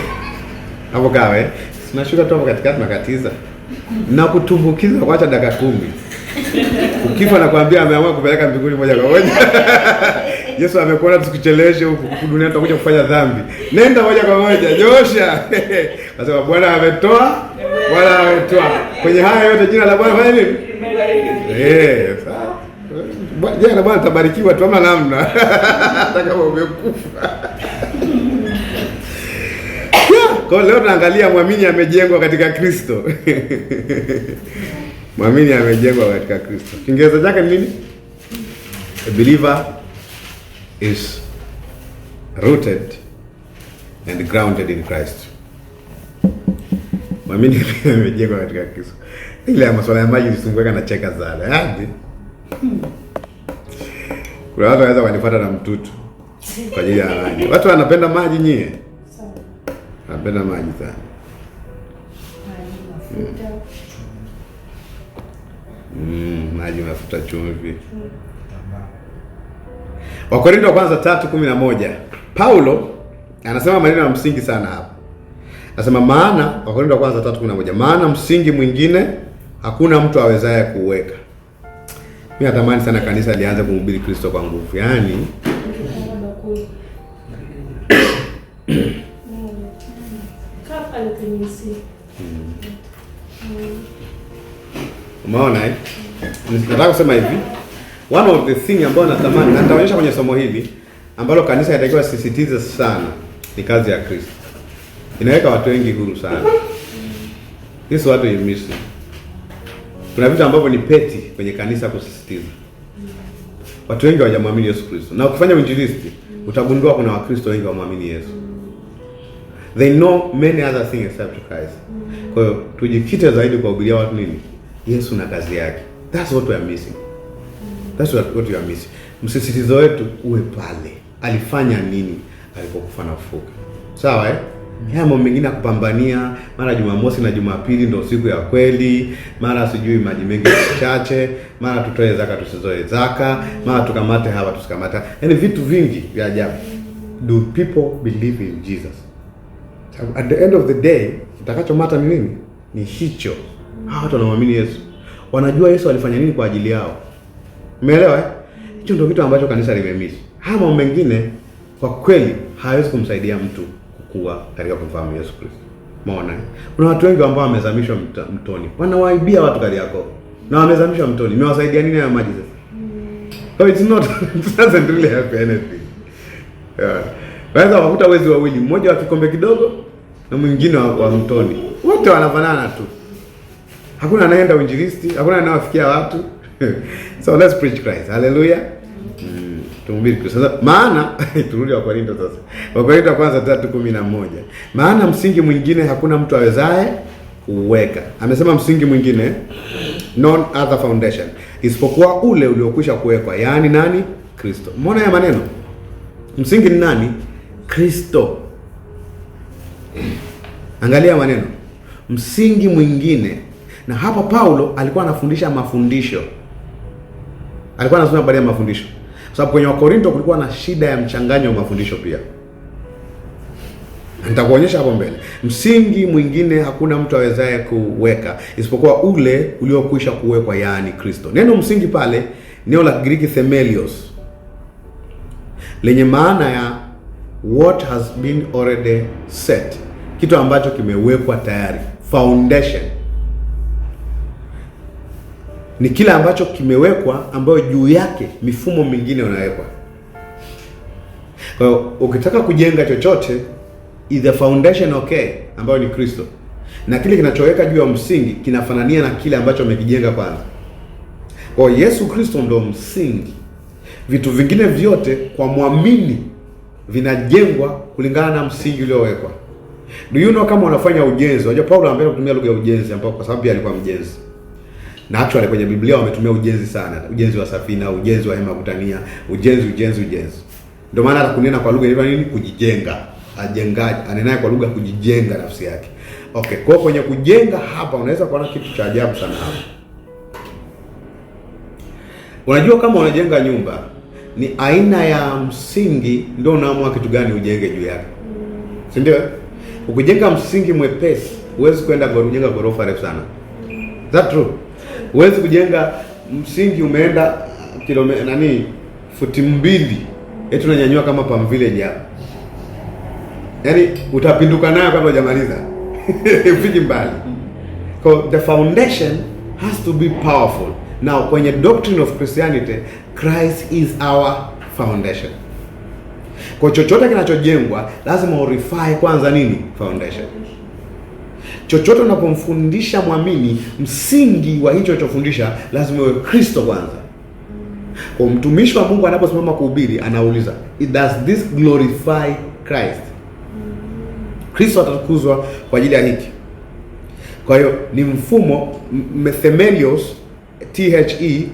Hapo kawe. Tunashuka tu hapo katikati nakatiza. Na kutumbukiza kuacha dakika 10. Ukifa nakwambia ameamua kupeleka mbinguni moja kwa moja. Yesu amekuona tusikucheleweshe huku dunia tutakuja kufanya dhambi. Nenda moja kwa moja, nyosha. Sasa Bwana ametoa, Bwana ametoa. Kwenye haya yote jina la Bwana fanya nini? Sawa. Jana Bwana tabarikiwa tu, ama namna. Hata kama umekufa. Kwa leo tunaangalia muamini amejengwa katika Kristo. Muamini amejengwa katika Kristo. Kiingereza chake ni nini? A believer is rooted and grounded in Christ. Muamini amejengwa katika Kristo. Ile ya masuala ya maji nisumbuka na cheka sana. Hadi kuna watu wanaweza kunifuata na mtutu kwa ajili ya maji. Watu wanapenda maji nyie. Wanapenda maji sana. Maji, mafuta, chumvi. Wakorintho wa kwanza 3:11. Paulo anasema maneno ya msingi sana hapa. Anasema maana, Wakorintho wa kwanza 3:11, maana msingi mwingine hakuna mtu awezaye kuweka. Mimi natamani sana kanisa lianze kumhubiri Kristo kwa nguvu. Yaani umeona nataka kusema hivi, one of the thing ambayo natamani na nitaonyesha kwenye somo hili ambalo kanisa inatakiwa sisitize sana ni kazi ya Kristo. Inaweka watu wengi huru sana. Hizo watu imisi. Kuna vitu ambavyo ni peti kwenye kanisa kusisitiza. Watu wengi hawajamwamini Yesu Kristo. Na ukifanya uinjilisti utagundua kuna Wakristo wengi hawamwamini Yesu. They know many other things except Christ. Kwa hiyo tujikite zaidi kuwahubiria watu nini? Yesu na kazi yake. That's what we are missing. That's what we are missing. Msisitizo wetu uwe pale. Alifanya nini alipokufa na kufufuka? Sawa Haya mambo mengine ya kupambania, mara Jumamosi na Jumapili ndio siku ya kweli, mara sijui maji mengi chache, mara tutoe zaka tusizoe zaka, mara tukamate hapa tusikamate. Yaani vitu vingi vya ajabu. Do people believe in Jesus? At the end of the day, kitakachomata ni nini? Ni hicho. Hawa watu wanaamini Yesu. Wanajua Yesu alifanya nini kwa ajili yao. Umeelewa Hicho ndio kitu ambacho kanisa limemiss. Haya mambo mengine kwa kweli hawezi kumsaidia mtu kukua katika kumfahamu Yesu Kristo. Umeona Kuna watu wengi ambao wamezamishwa mtoni. Wanawaibia watu kali yako. Na wamezamishwa mtoni. Imewasaidia nini haya maji sasa? So it's not, it doesn't really help anything. Waweza wakuta wezi wawili, mmoja wa kikombe kidogo na mwingine wa mtoni. Wote wanafanana tu. Hakuna anaenda uinjilisti, hakuna anawafikia watu. So let's preach Christ. Hallelujah. Tumhubiri Kristo. Sasa maana turudi wa Korinto sasa. Wakorintho wa kwanza 3:11. Maana msingi mwingine hakuna mtu awezaye kuweka. Amesema msingi mwingine, non other foundation, isipokuwa ule uliokwisha kuwekwa. Yaani nani? Kristo. Umeona ya maneno? Msingi ni nani? Kristo. Angalia maneno. Msingi mwingine. Na hapa Paulo alikuwa anafundisha mafundisho. Alikuwa anasema habari ya mafundisho. Kwa sababu kwenye Wakorintho kulikuwa na shida ya mchanganyo wa mafundisho pia. Nitakuonyesha hapo mbele. Msingi mwingine hakuna mtu awezaye kuweka isipokuwa ule uliokwisha kuwekwa, yaani Kristo. Neno msingi pale neno la Greek themelios, lenye maana ya what has been already set, kitu ambacho kimewekwa tayari. Foundation ni kile ambacho kimewekwa, ambayo juu yake mifumo mingine unawekwa. Kwa hiyo ukitaka kujenga chochote, the foundation ambayo ni Kristo, na kile kinachoweka juu ya msingi kinafanania na kile ambacho umekijenga kwanza. Kwa hiyo Yesu Kristo ndio msingi. Vitu vingine vyote kwa muamini vinajengwa kulingana na msingi uliowekwa. Do you know kama unafanya ujenzi? Unajua Paulo anapenda kutumia lugha ya ujenzi, ambapo kwa sababu alikuwa mjenzi. Na actually kwenye Biblia wametumia ujenzi sana. Ujenzi wa safina, ujenzi wa hema kutania, ujenzi. Ndio maana hata kunena kwa lugha inaitwa nini? Kujijenga. Ajengaje? Anenaye kwa lugha kujijenga nafsi yake. Okay, kwa kwenye kujenga hapa unaweza kuona kitu cha ajabu sana hapa. Unajua kama unajenga nyumba, ni aina ya msingi ndio unaamua kitu gani ujenge juu yake. Si ndio? Ukijenga msingi mwepesi, huwezi kwenda kujenga ghorofa refu sana. Is that true? Huwezi kujenga msingi umeenda futi 2, eti unanyanyua kama Palm Village hapa. Yaani utapinduka nayo kama hujamaliza. Ufiki mbali. So the foundation has to be powerful. Now kwenye doctrine of Christianity, Christ is our foundation. Kwa chochote kinachojengwa lazima urify kwanza nini? Foundation. Chochote unapomfundisha muamini, msingi wa hicho chofundisha lazima uwe Kristo kwanza. Kwa mtumishi wa Mungu anaposimama kuhubiri anauliza, does this glorify Christ? Kristo atakuzwa kwa ajili ya hiki. Kwa hiyo ni mfumo Methemelios, THEMELIOS,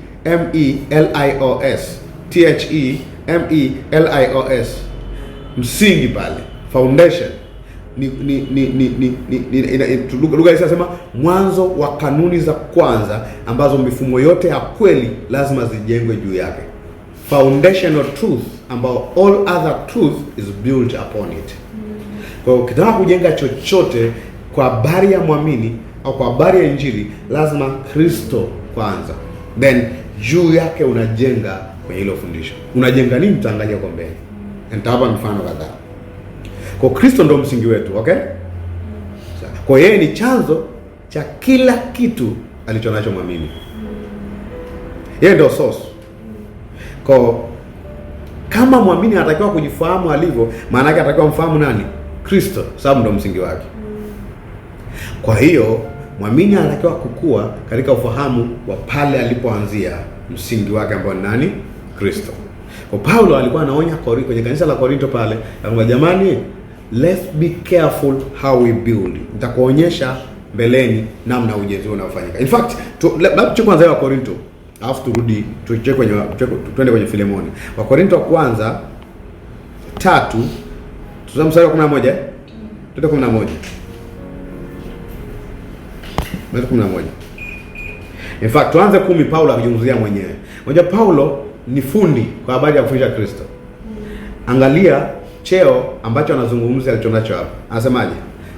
msingi pale, foundation. Lugha inasema mwanzo wa kanuni za kwanza ambazo mifumo yote ya kweli lazima zijengwe juu yake. Foundational truth ambao all other truth is built upon it. Kwa hiyo ukitaka kujenga chochote kwa habari ya muamini au kwa habari ya Injili, lazima Kristo kwanza, then juu yake unajenga kwenye hilo fundisho. Unajenga nini? Tutaangalia kwa mbele. Nitawapa mfano kadhaa. Kwa Kristo ndio msingi wetu, okay? Kwa yeye ni chanzo cha kila kitu alichonacho muamini. Yeye ndio source. Kwa kama muamini anatakiwa kujifahamu alivyo, maana yake anatakiwa mfahamu nani? Kristo, sababu ndio msingi wake. Kwa hiyo muamini anatakiwa kukua katika ufahamu wa pale alipoanzia, msingi wake ambao ni nani? Kristo. Kwa Paulo alikuwa anaonya kwenye kanisa la Korinto pale, kwamba jamani, let's be careful how we build. Nitakuonyesha mbeleni namna ujenzi unaofanyika. In fact, labda kwanza wa Korinto, alafu turudi twende kwenye Filemoni. Wa Korinto wa kwanza 3 tuzama mstari wa 11. Tuende 11. Mstari 11. In fact, tuanze 10. Paulo akizungumzia mwenyewe. Unajua Paulo ni fundi kwa habari ya kufundisha Kristo. Angalia cheo ambacho anazungumzia alichonacho hapa. Anasemaje?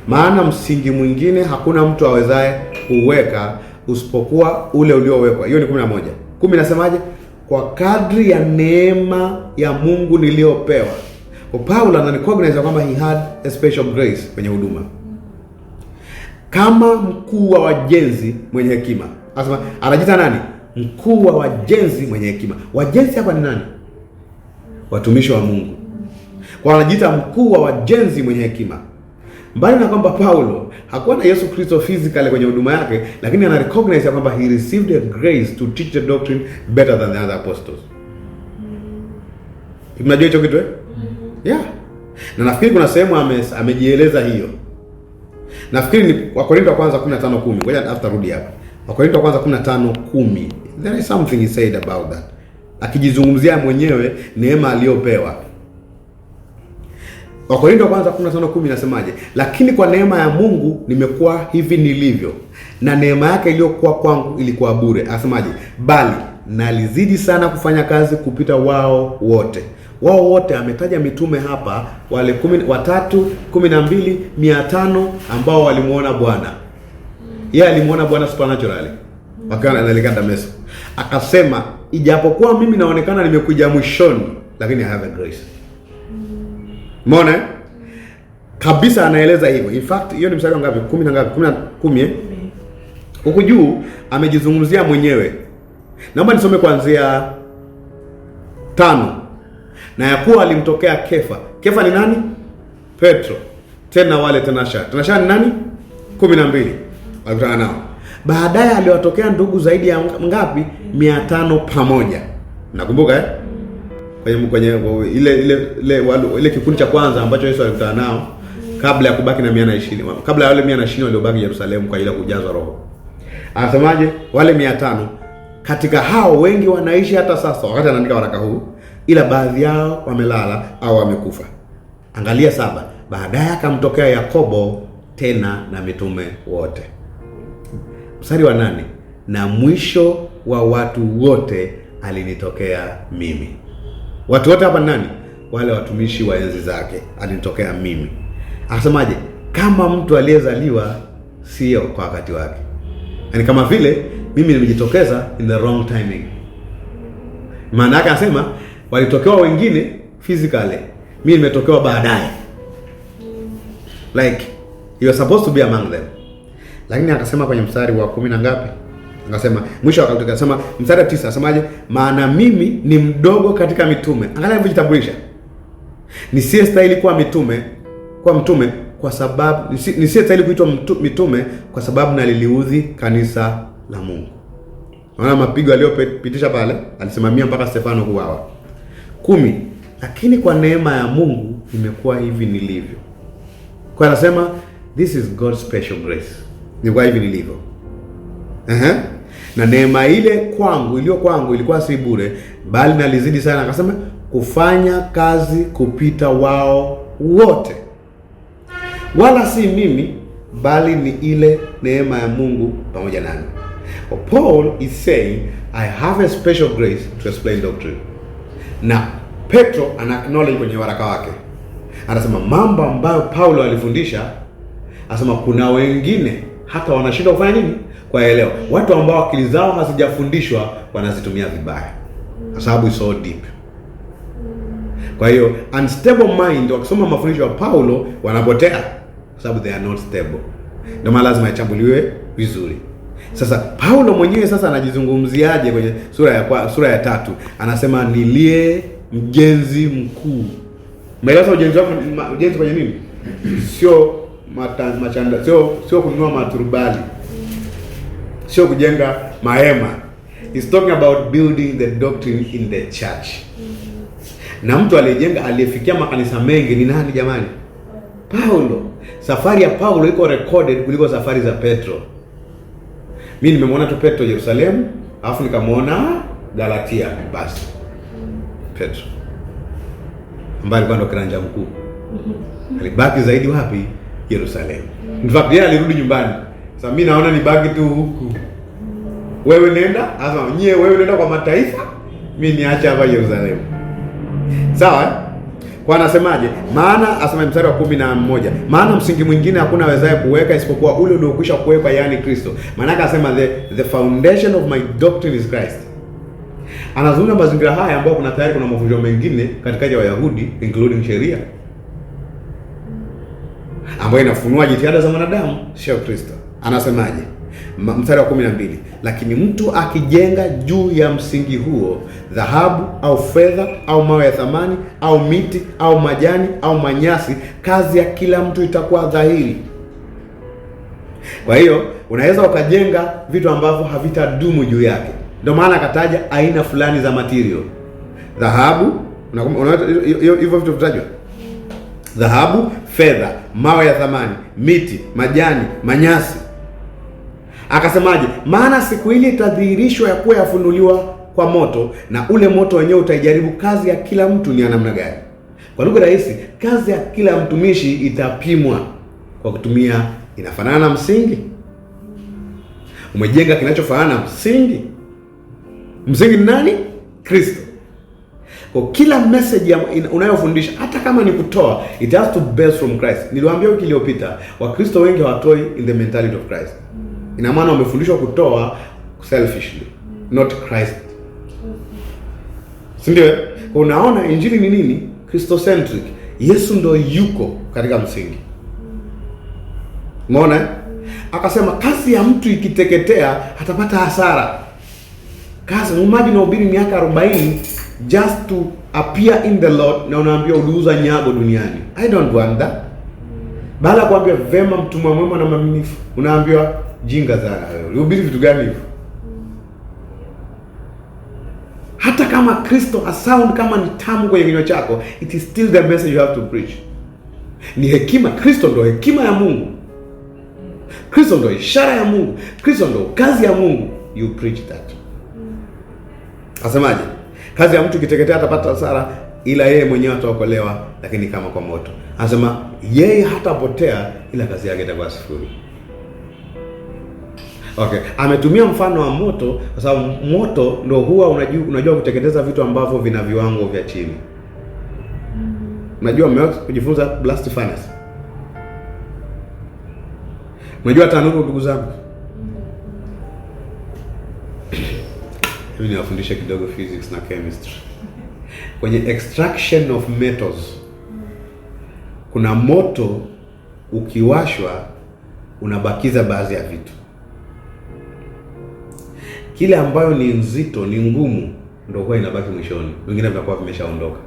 Maana msingi mwingine hakuna mtu awezaye kuweka usipokuwa ule uliowekwa. Hiyo ni 11. 10 nasemaje? Kwa kadri ya neema ya Mungu niliyopewa. Kwa Paulo anarecognize kwamba he had a special grace kwenye huduma. Kama mkuu wa wajenzi mwenye hekima. Anasema anajiita nani? Mkuu wa wajenzi mwenye hekima. Wajenzi hapa ni nani? Watumishi wa Mungu. Kwa anajiita mkuu wa wajenzi mwenye hekima. Mbali na kwamba Paulo hakuwa na Yesu Kristo physically kwenye huduma yake, lakini ana recognize kwamba he received a grace to teach the doctrine better than the other apostles. Mnajua hicho kitu Yeah. Na nafikiri kuna sehemu amejieleza hiyo. Nafikiri ni Wakorintho wa kwanza 15:10. Ngoja after rudi hapa. Wakorintho wa kwanza 15:10. There is something he said about that. Akijizungumzia mwenyewe neema aliyopewa. Wakorintho wa kwanza 15:10 nasemaje? Lakini kwa neema ya Mungu nimekuwa hivi nilivyo, na neema yake iliyokuwa kwangu ilikuwa bure. Asemaje? Bali nalizidi sana kufanya kazi kupita wao wote. Wao wote ametaja mitume hapa, wale 13, 12, 500 ambao walimuona Bwana. Yeye alimuona Bwana supernaturally. Wakawa analekea Damesko. Akasema, ijapokuwa mimi naonekana nimekuja mwishoni, lakini I have a grace. Umeona? Kabisa anaeleza hivyo. In fact, hiyo ni mstari ngapi? 10 na ngapi? 10 Huko juu amejizungumzia mwenyewe. Naomba nisome kuanzia 5. Na yakuwa alimtokea Kefa. Kefa ni nani? Petro. Tena wale Tenasha. Tenasha ni nani? 12. Walikutana nao. Baadaye aliwatokea ndugu zaidi ya ngapi? 500 pamoja. Nakumbuka kwenye ile kikundi cha kwanza ambacho Yesu alikutana nao kabla ya kubaki na 120. Kabla ya wale 120 waliobaki Yerusalemu kwa ile kujazwa Roho. Anasemaje? Wale 500, katika hao wengi wanaishi hata sasa wakati anaandika waraka huu, ila baadhi yao wamelala au wamekufa. Angalia 7. Baadaye akamtokea Yakobo tena na mitume wote. Mstari wa 8, na mwisho wa watu wote alinitokea mimi. Watu wote hapa nani? Wale watumishi wa enzi zake, alinitokea mimi. Akasemaje? Kama mtu aliyezaliwa sio kwa wakati wake. Yaani kama vile mimi nimejitokeza in the wrong timing. Maana yake anasema walitokewa wengine physically, mimi nimetokewa baadaye. Like you are supposed to be among them. Lakini akasema kwenye mstari wa 10 na ngapi? Akasema mwisho akasema mstari wa 9, asemaje? Maana mimi ni mdogo katika mitume. Angalia alivyojitambulisha. Nisiyestahili kuwa mtume kwa sababu nisiyestahili kuitwa mitume kwa sababu naliliudhi kanisa la Mungu. Maana mapigo aliyopitisha pale, alisimamia mpaka Stefano kuuawa. 10, lakini kwa neema ya Mungu nimekuwa hivi nilivyo. Kwa anasema this is God's special grace. Ni kwa hivi nilivyo. Na neema ile kwangu ilikuwa si bure, bali nalizidi sana. Akasema kufanya kazi kupita wao wote. Wala si mimi, bali ni ile neema ya Mungu pamoja nami. Paul is saying I have a special grace to explain doctrine. Na Petro ana acknowledge kwenye waraka wake. Anasema mambo ambayo Paulo alifundisha, anasema kuna wengine hata wanashindwa kufanya nini? Kuelewa. Watu ambao akili zao hazijafundishwa wanazitumia vibaya. Kwa sababu is so deep. Kwa hiyo unstable mind wakisoma mafundisho ya Paulo wanapotea kwa sababu they are not stable. Ndio maana lazima yachambuliwe vizuri. Sasa Paulo mwenyewe sasa anajizungumziaje kwenye sura ya 3? Anasema nilie mjenzi mkuu. Umeelewa ujenzi kwenye nini? Sio machanda, sio kununua maturubali. Sio kujenga mahema. He's talking about building the doctrine in the church. Na mtu aliyefikia makanisa mengi ni nani jamani? Paulo. Safari ya Paulo iko recorded kuliko safari za Petro. Mimi nimemwona tu Petro Yerusalemu, alafu nikamwona Galatia basi. Petro ambaye alikuwa ndo kiranja mkuu. Alibaki zaidi wapi? Yerusalemu. In fact yeye alirudi nyumbani. Sasa mimi naona nibaki tu huku. Wewe nenda, wewe nenda kwa mataifa, mimi niacha hapa Yerusalemu. Sawa? Kwa anasemaje? Maana asema mstari wa 11, maana msingi mwingine hakuna awezaye kuweka isipokuwa ule uliokwisha kuwekwa, yani Kristo. Maana akasema the foundation of my doctrine is Christ. Anazungumza mazingira haya ambapo kuna mafundisho mengine katikati ya Wayahudi including sheria ambayo inafunua jitihada za wanadamu, sio Kristo. Anasemaje? Mstari wa 12, lakini mtu akijenga juu ya msingi huo dhahabu au fedha au mawe ya thamani au miti au majani au manyasi, kazi ya kila mtu itakuwa dhahiri. Kwa hiyo unaweza ukajenga vitu ambavyo havitadumu juu yake. Ndio maana akataja aina fulani za material. Dhahabu, hivyo vitu vitajwa. Dhahabu, fedha, mawe ya thamani, miti, majani, manyasi. Akasemaje? Maana siku ile itadhihirishwa ya kuwa yafunuliwa kwa moto, na ule moto wenyewe utaijaribu kazi ya kila mtu ni ya namna gani. Kwa lugha rahisi, kazi ya kila mtumishi itapimwa kwa kutumia inafanana na msingi. Umejenga kinachofanana na msingi. Msingi ni nani? Kristo. Kwa kila message unayofundisha, hata kama ni kutoa, it has to base from Christ. Niliwaambia wiki iliyopita, Wakristo wengi hawatoi in the mentality of Christ. Ina maana wamefundishwa kutoa selfishly, not Christ. Si ndio? Unaona injili ni nini? Christocentric. Yesu ndo yuko katika msingi. Umeona? Akasema kazi ya mtu ikiteketea atapata hasara. Kazi umaji na ubiri miaka 40 just to appear in the Lord, na unaambia uliuza nyago duniani. I don't want that. Bala kuambia vema mtumwa mwema na mwaminifu, unaambiwa jinga sana wewe. Ulihubiri vitu gani hivyo? Hata kama Kristo asound kama ni tamu kwenye kinywa chako, it is still the message you have to preach. Ni hekima. Kristo ndo hekima ya Mungu. Kristo ndo ishara ya Mungu, Kristo ndo kazi ya Mungu, you preach that. Asemaje? Kazi ya mtu ikiteketea atapata hasara, ila yeye mwenyewe ataokolewa, lakini kama kwa moto. Anasema yeye hatapotea, ila kazi yake itakuwa sifuri. Okay, ametumia mfano wa moto kwa sababu moto ndio huwa unajua kuteketeza vitu ambavyo vina viwango vya chini. Unajua mmewahi kujifunza blast furnace? Unajua tanuru, ndugu zangu? Mimi niwafundisha kidogo physics na chemistry. Kwenye extraction of metals kuna moto ukiwashwa unabakiza baadhi ya vitu. Kile ambayo ni nzito, ni ngumu, ndio huwa inabaki mwishoni. Vingine vinakuwa vimeshaondoka.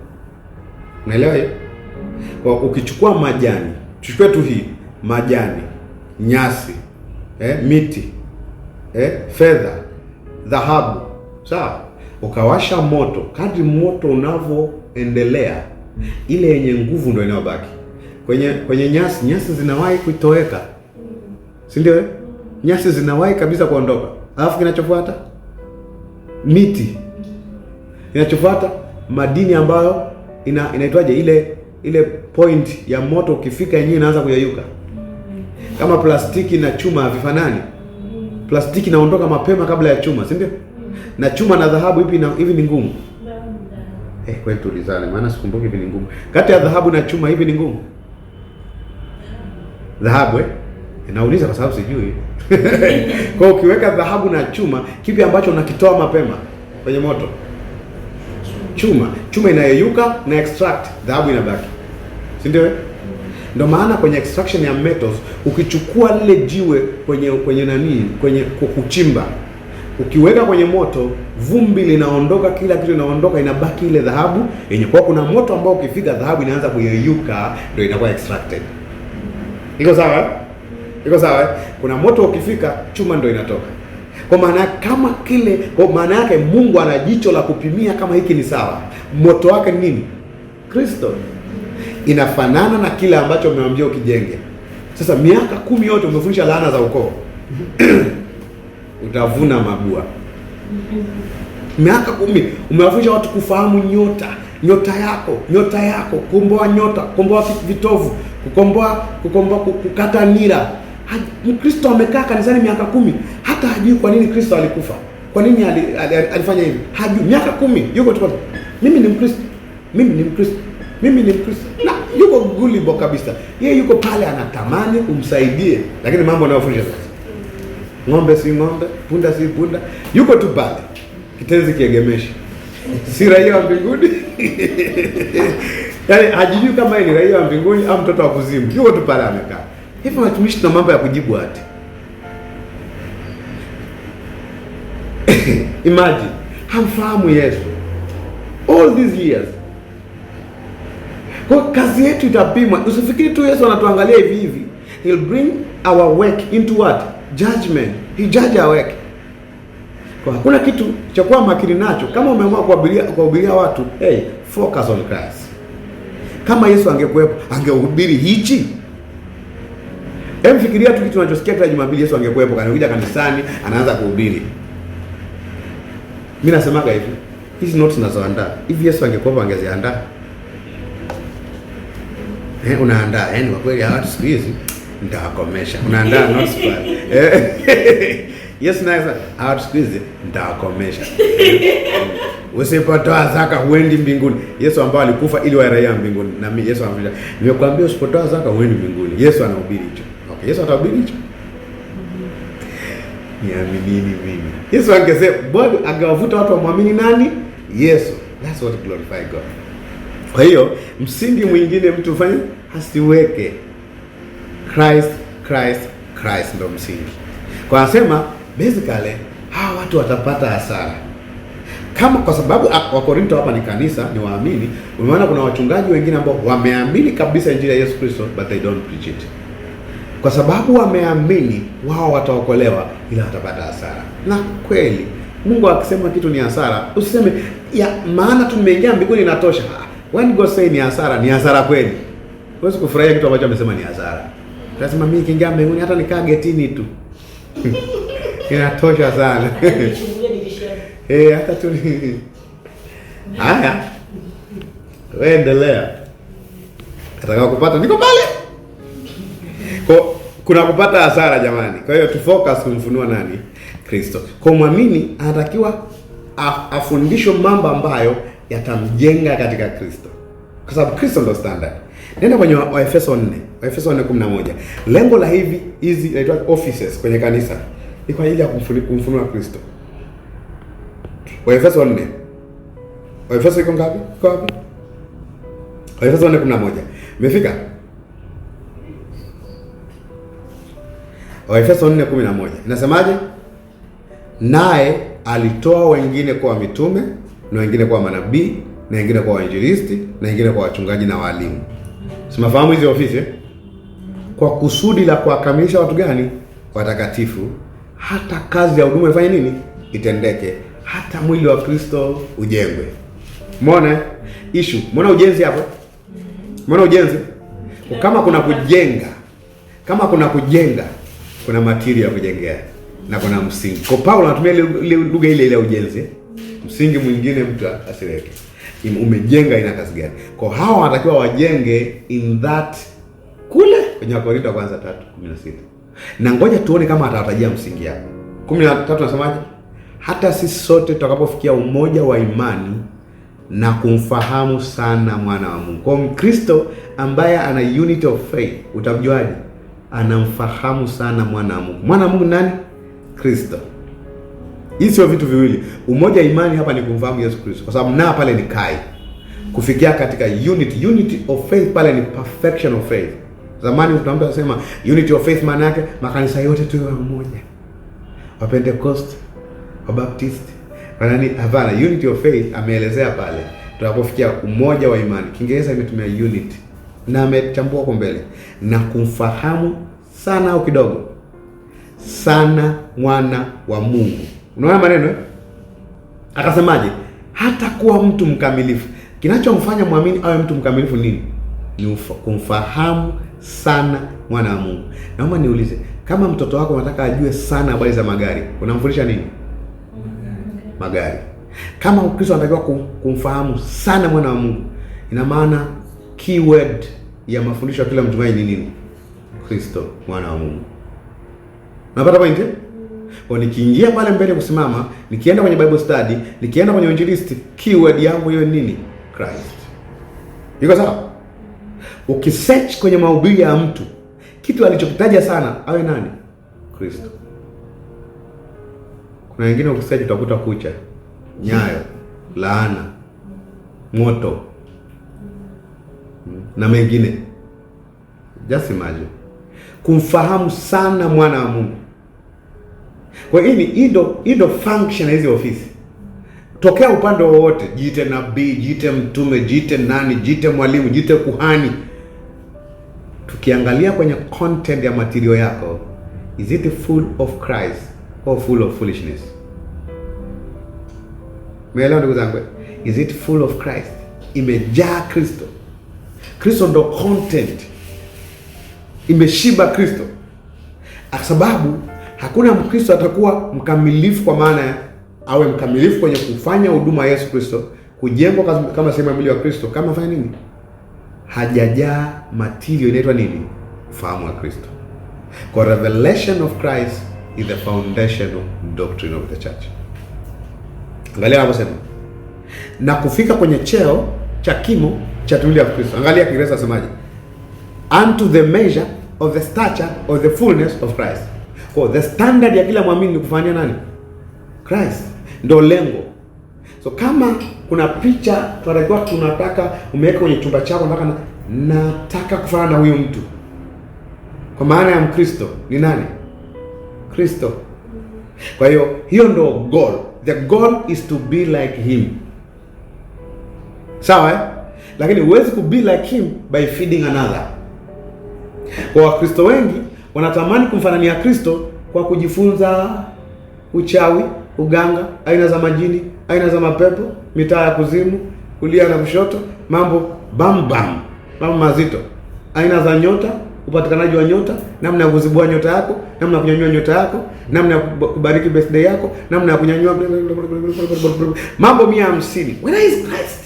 Unaelewa hiyo? Kwa ukichukua majani, chukue tu hii, majani, nyasi, miti, fedha, dhahabu, sawa? Ukawasha moto, kadri moto unavyoendelea, ile yenye nguvu ndio inayobaki. Kwenye nyasi zinawahi kutoweka. Si ndio? Nyasi zinawahi kabisa kuondoka. Alafu kinachofuata miti. Kinachofuata madini ambayo inaitwaje, ile point ya moto ukifika yenyewe inaanza kuyayuka. Kama plastiki na chuma havifanani. Plastiki inaondoka mapema kabla ya chuma, si ndio? Na chuma na dhahabu hivi ni ngumu. Kweli tulizane, maana sikumbuki hivi ni ngumu. Kati ya dhahabu na chuma hivi ni ngumu. Dhahabu nauliza kwa sababu sijui. Kwa ukiweka dhahabu na chuma, kipi ambacho unakitoa mapema kwenye moto? Chuma inayeyuka na extract, dhahabu inabaki. Si ndio? Ndio maana kwenye extraction ya metals, ukichukua lile jiwe kwenye kuchimba, ukiweka kwenye moto, vumbi linaondoka, kila kitu inaondoka, inabaki ile dhahabu yenye. Kwa kuna moto ambao ukifika, dhahabu inaanza kuyeyuka, ndio inakuwa extracted. Iko sawa? Iko sawa? Kuna moto ukifika, chuma ndio inatoka. Kwa maana yake Mungu ana jicho la kupimia kama hiki ni sawa. Moto wake ni nini? Kristo. Inafanana na kile ambacho umemwambia ukijenge. Sasa miaka 10 yote umefundisha laana za ukoo. Utavuna mabua. Miaka 10 umewafundisha watu kufahamu nyota yako, kukomboa nyota, kukomboa vitovu, kukomboa kukata nira. Mkristo amekaa kanisani miaka 10, hata hajui kwa nini Kristo alikufa. Kwa nini alifanya hivi? Hajui. Miaka 10 yuko tu, mimi ni Mkristo. Na yuko gulibo kabisa. Yeye yuko pale anatamani umsaidie, lakini mambo anayofundisha sasa. Ng'ombe si ng'ombe, punda si punda. Yuko tu pale. Kitenzi kiegemeshi. Si raia wa mbinguni. Yaani hajijui kama ni raia wa mbinguni au mtoto wa kuzimu. Yuko tu pale amekaa. Hivi watumishi tuna mambo ya kujibu hati. Imagine, hamfahamu Yesu all these years. Kwa kazi yetu itapimwa. Usifikiri tu Yesu anatuangalia hivi. He'll bring our work into what? Judgment. He judge our work. Kwa hakuna kitu cha kuwa makini nacho. Kama umeamua kuhubiria watu, focus on Christ. Kama Yesu angekuwepo, angehubiri hichi. Fikiria tu kitu tunachosikia kila Jumapili, Yesu angekuwepo, kanakuja kanisani, anaanza kuhubiri. Mimi nasemaga hivi, hizi notes tunazoandaa, hivi Yesu angekuwepo angeziandaa? Unaandaa, kwa kweli watu siku hizi nitawakomesha. Unaandaa notes pale. Yesu naye watu siku hizi nitawakomesha. Usipotoa zaka huendi mbinguni. Yesu ambao alikufa ili wawe raia mbinguni. Na mimi Yesu anamwambia, nimekuambia usipotoa zaka huendi mbinguni. Yesu anahubiri hicho. Okay, Yesu atahubiri hicho. Niamini mimi. Yesu angesema, bado angewavuta watu wamwamini nani? Yesu. That's what glorify God. Kwa hiyo msingi mwingine mtu ufanye asiweke. Christ ndo msingi. Kwa anasema basically hawa watu watapata hasara. Kama kwa sababu Wakorinto hapa ni kanisa, ni waamini, umeona kuna wachungaji wengine ambao wameamini kabisa injili ya Yesu Kristo but they don't preach it. Kwa sababu wameamini, wao wataokolewa ila watapata hasara. Na kweli Mungu akisema kitu ni hasara, usiseme ya maana tumeingia mbinguni inatosha. When God say ni hasara kweli. Huwezi kufurahia kitu ambacho amesema ni hasara. Lazima mimi kiingia mbinguni hata nikaa getini tu. Inatosha sana. Hata tu ni. Haya. Wewe endelea. Nataka kupata niko pale. Kuna kupata hasara jamani. Kwa hiyo tu focus kumfunua nani? Kristo. Kwa muamini anatakiwa afundishwe mambo ambayo yatamjenga katika Kristo. Kwa sababu Kristo ndo standard. Nenda kwenye Waefeso 4. Waefeso 4:11. Lengo la hizi inaitwa offices kwenye kanisa ni kwa ajili ya kumfunua Kristo. Waefeso 4. Waefeso iko ngapi? Iko wapi? Waefeso 4:11. Umefika? Waefeso 4:11. Inasemaje? Naye alitoa wengine kwa mitume, na wengine kwa manabii, na wengine kwa wainjilisti, na wengine kwa wachungaji na walimu. Simafahamu hizo ofisi kwa kusudi la kuwakamilisha watu gani? Watakatifu, hata kazi ya huduma ifanye nini? Itendeke, hata mwili wa Kristo ujengwe. Umeona issue? Umeona ujenzi hapo? Umeona ujenzi? Kama kuna kujenga, kuna material ya kujengea na kuna msingi. Kwa Paulo anatumia lugha ile ya ujenzi. Msingi mwingine mtu asiweke. Umejenga ina kazi gani? Kwa hawa wanatakiwa wajenge in that kule kwenye Wakorintho kwanza 3:16. Na ngoja tuone kama atawatajia msingi hapo. 13 nasemaje? Hata sisi sote tutakapofikia umoja wa imani na kumfahamu sana mwana wa Mungu. Kwa Mkristo ambaye ana unity of faith, utamjuaje? Anamfahamu sana mwana wa Mungu. Mwana wa Mungu nani? Kristo. Hizi sio vitu viwili. Umoja imani hapa ni kumfahamu Yesu Kristo. Kwa sababu na pale ni kai. Kufikia katika unity of faith pale ni perfection of faith. Zamani tunaomba kusema unity of faith maana yake makanisa yote tuwe mmoja. Wa Pentecost, wa Baptist. Wanani hapana, unity of faith ameelezea pale. Tunapofikia umoja wa imani. Kiingereza imetumia unity. Na amechambua huko mbele. Na kumfahamu sana au kidogo sana mwana wa Mungu. Unaona maneno? Akasemaje? Hata kuwa mtu mkamilifu. Kinachomfanya muamini awe mtu mkamilifu nini? Ni kumfahamu sana mwana wa Mungu. Naomba niulize, kama mtoto wako unataka ajue sana habari za magari, unamfundisha nini? Magari. Kama Ukristo anatakiwa kumfahamu sana mwana wa Mungu, ina maana keyword ya mafundisho ya kila mtumaini ni nini? Kristo mwana wa Mungu. Unapata point? Kwa nikiingia pale mbele kusimama, nikienda kwenye Bible study, nikienda kwenye injilisti, keyword yangu hiyo nini? Christ. Iko sawa? Ukisearch kwenye mahubiri ya mtu, kitu alichokitaja sana awe nani? Kristo. Kuna wengine ukisearch utakuta kucha, nyayo, laana, moto na mengine. Just imagine. Kumfahamu sana mwana wa Mungu. Kwa hiyo hiyo function hizi ofisi. Tokea upande wowote, jiite nabii, jiite mtume, jiite nani, jiite mwalimu, jiite kuhani. Tukiangalia kwenye content ya material yako, is it full of Christ or full of foolishness? Umeelewa ndugu zangu? Is it full of Christ? Imejaa Kristo. Kristo ndo content. Imeshiba Kristo. Kwa sababu hakuna Mkristo atakuwa mkamilifu kwa maana awe mkamilifu kwenye kufanya huduma ya Yesu Kristo, kujengwa kama sehemu ya mwili wa Kristo, kama fanya nini? Hajajaa material inaitwa nini? Ufahamu wa Kristo. For revelation of Christ is the foundation of doctrine of the church. Angalia hapo sema. Na kufika kwenye cheo cha kimo cha mwili wa Kristo. Angalia Kiingereza semaje? Unto the measure of the stature of the fullness of Christ. Kwa the standard ya kila muamini ni kufanya nani? Christ. Ndio lengo. So kama kuna picha tunataka umeweka kwenye chumba chako, nataka kufanana na huyu mtu. Kwa maana ya Mkristo ni nani? Kristo. Kwa hiyo ndio goal. The goal is to be like him. Sawa eh? Lakini huwezi ku be like him by feeding another. Kwa Wakristo wengi wanatamani kumfanania Kristo kwa kujifunza uchawi, uganga, aina za majini, aina za mapepo, mitaa ya kuzimu, kulia na kushoto, mambo bam, mambo mazito, aina za nyota, upatikanaji wa nyota, namna ya kuzibua nyota yako, namna ya kunyanyua nyota yako, namna ya kubariki birthday yako, namna ya kunyanyua mambo 150. Where is Christ?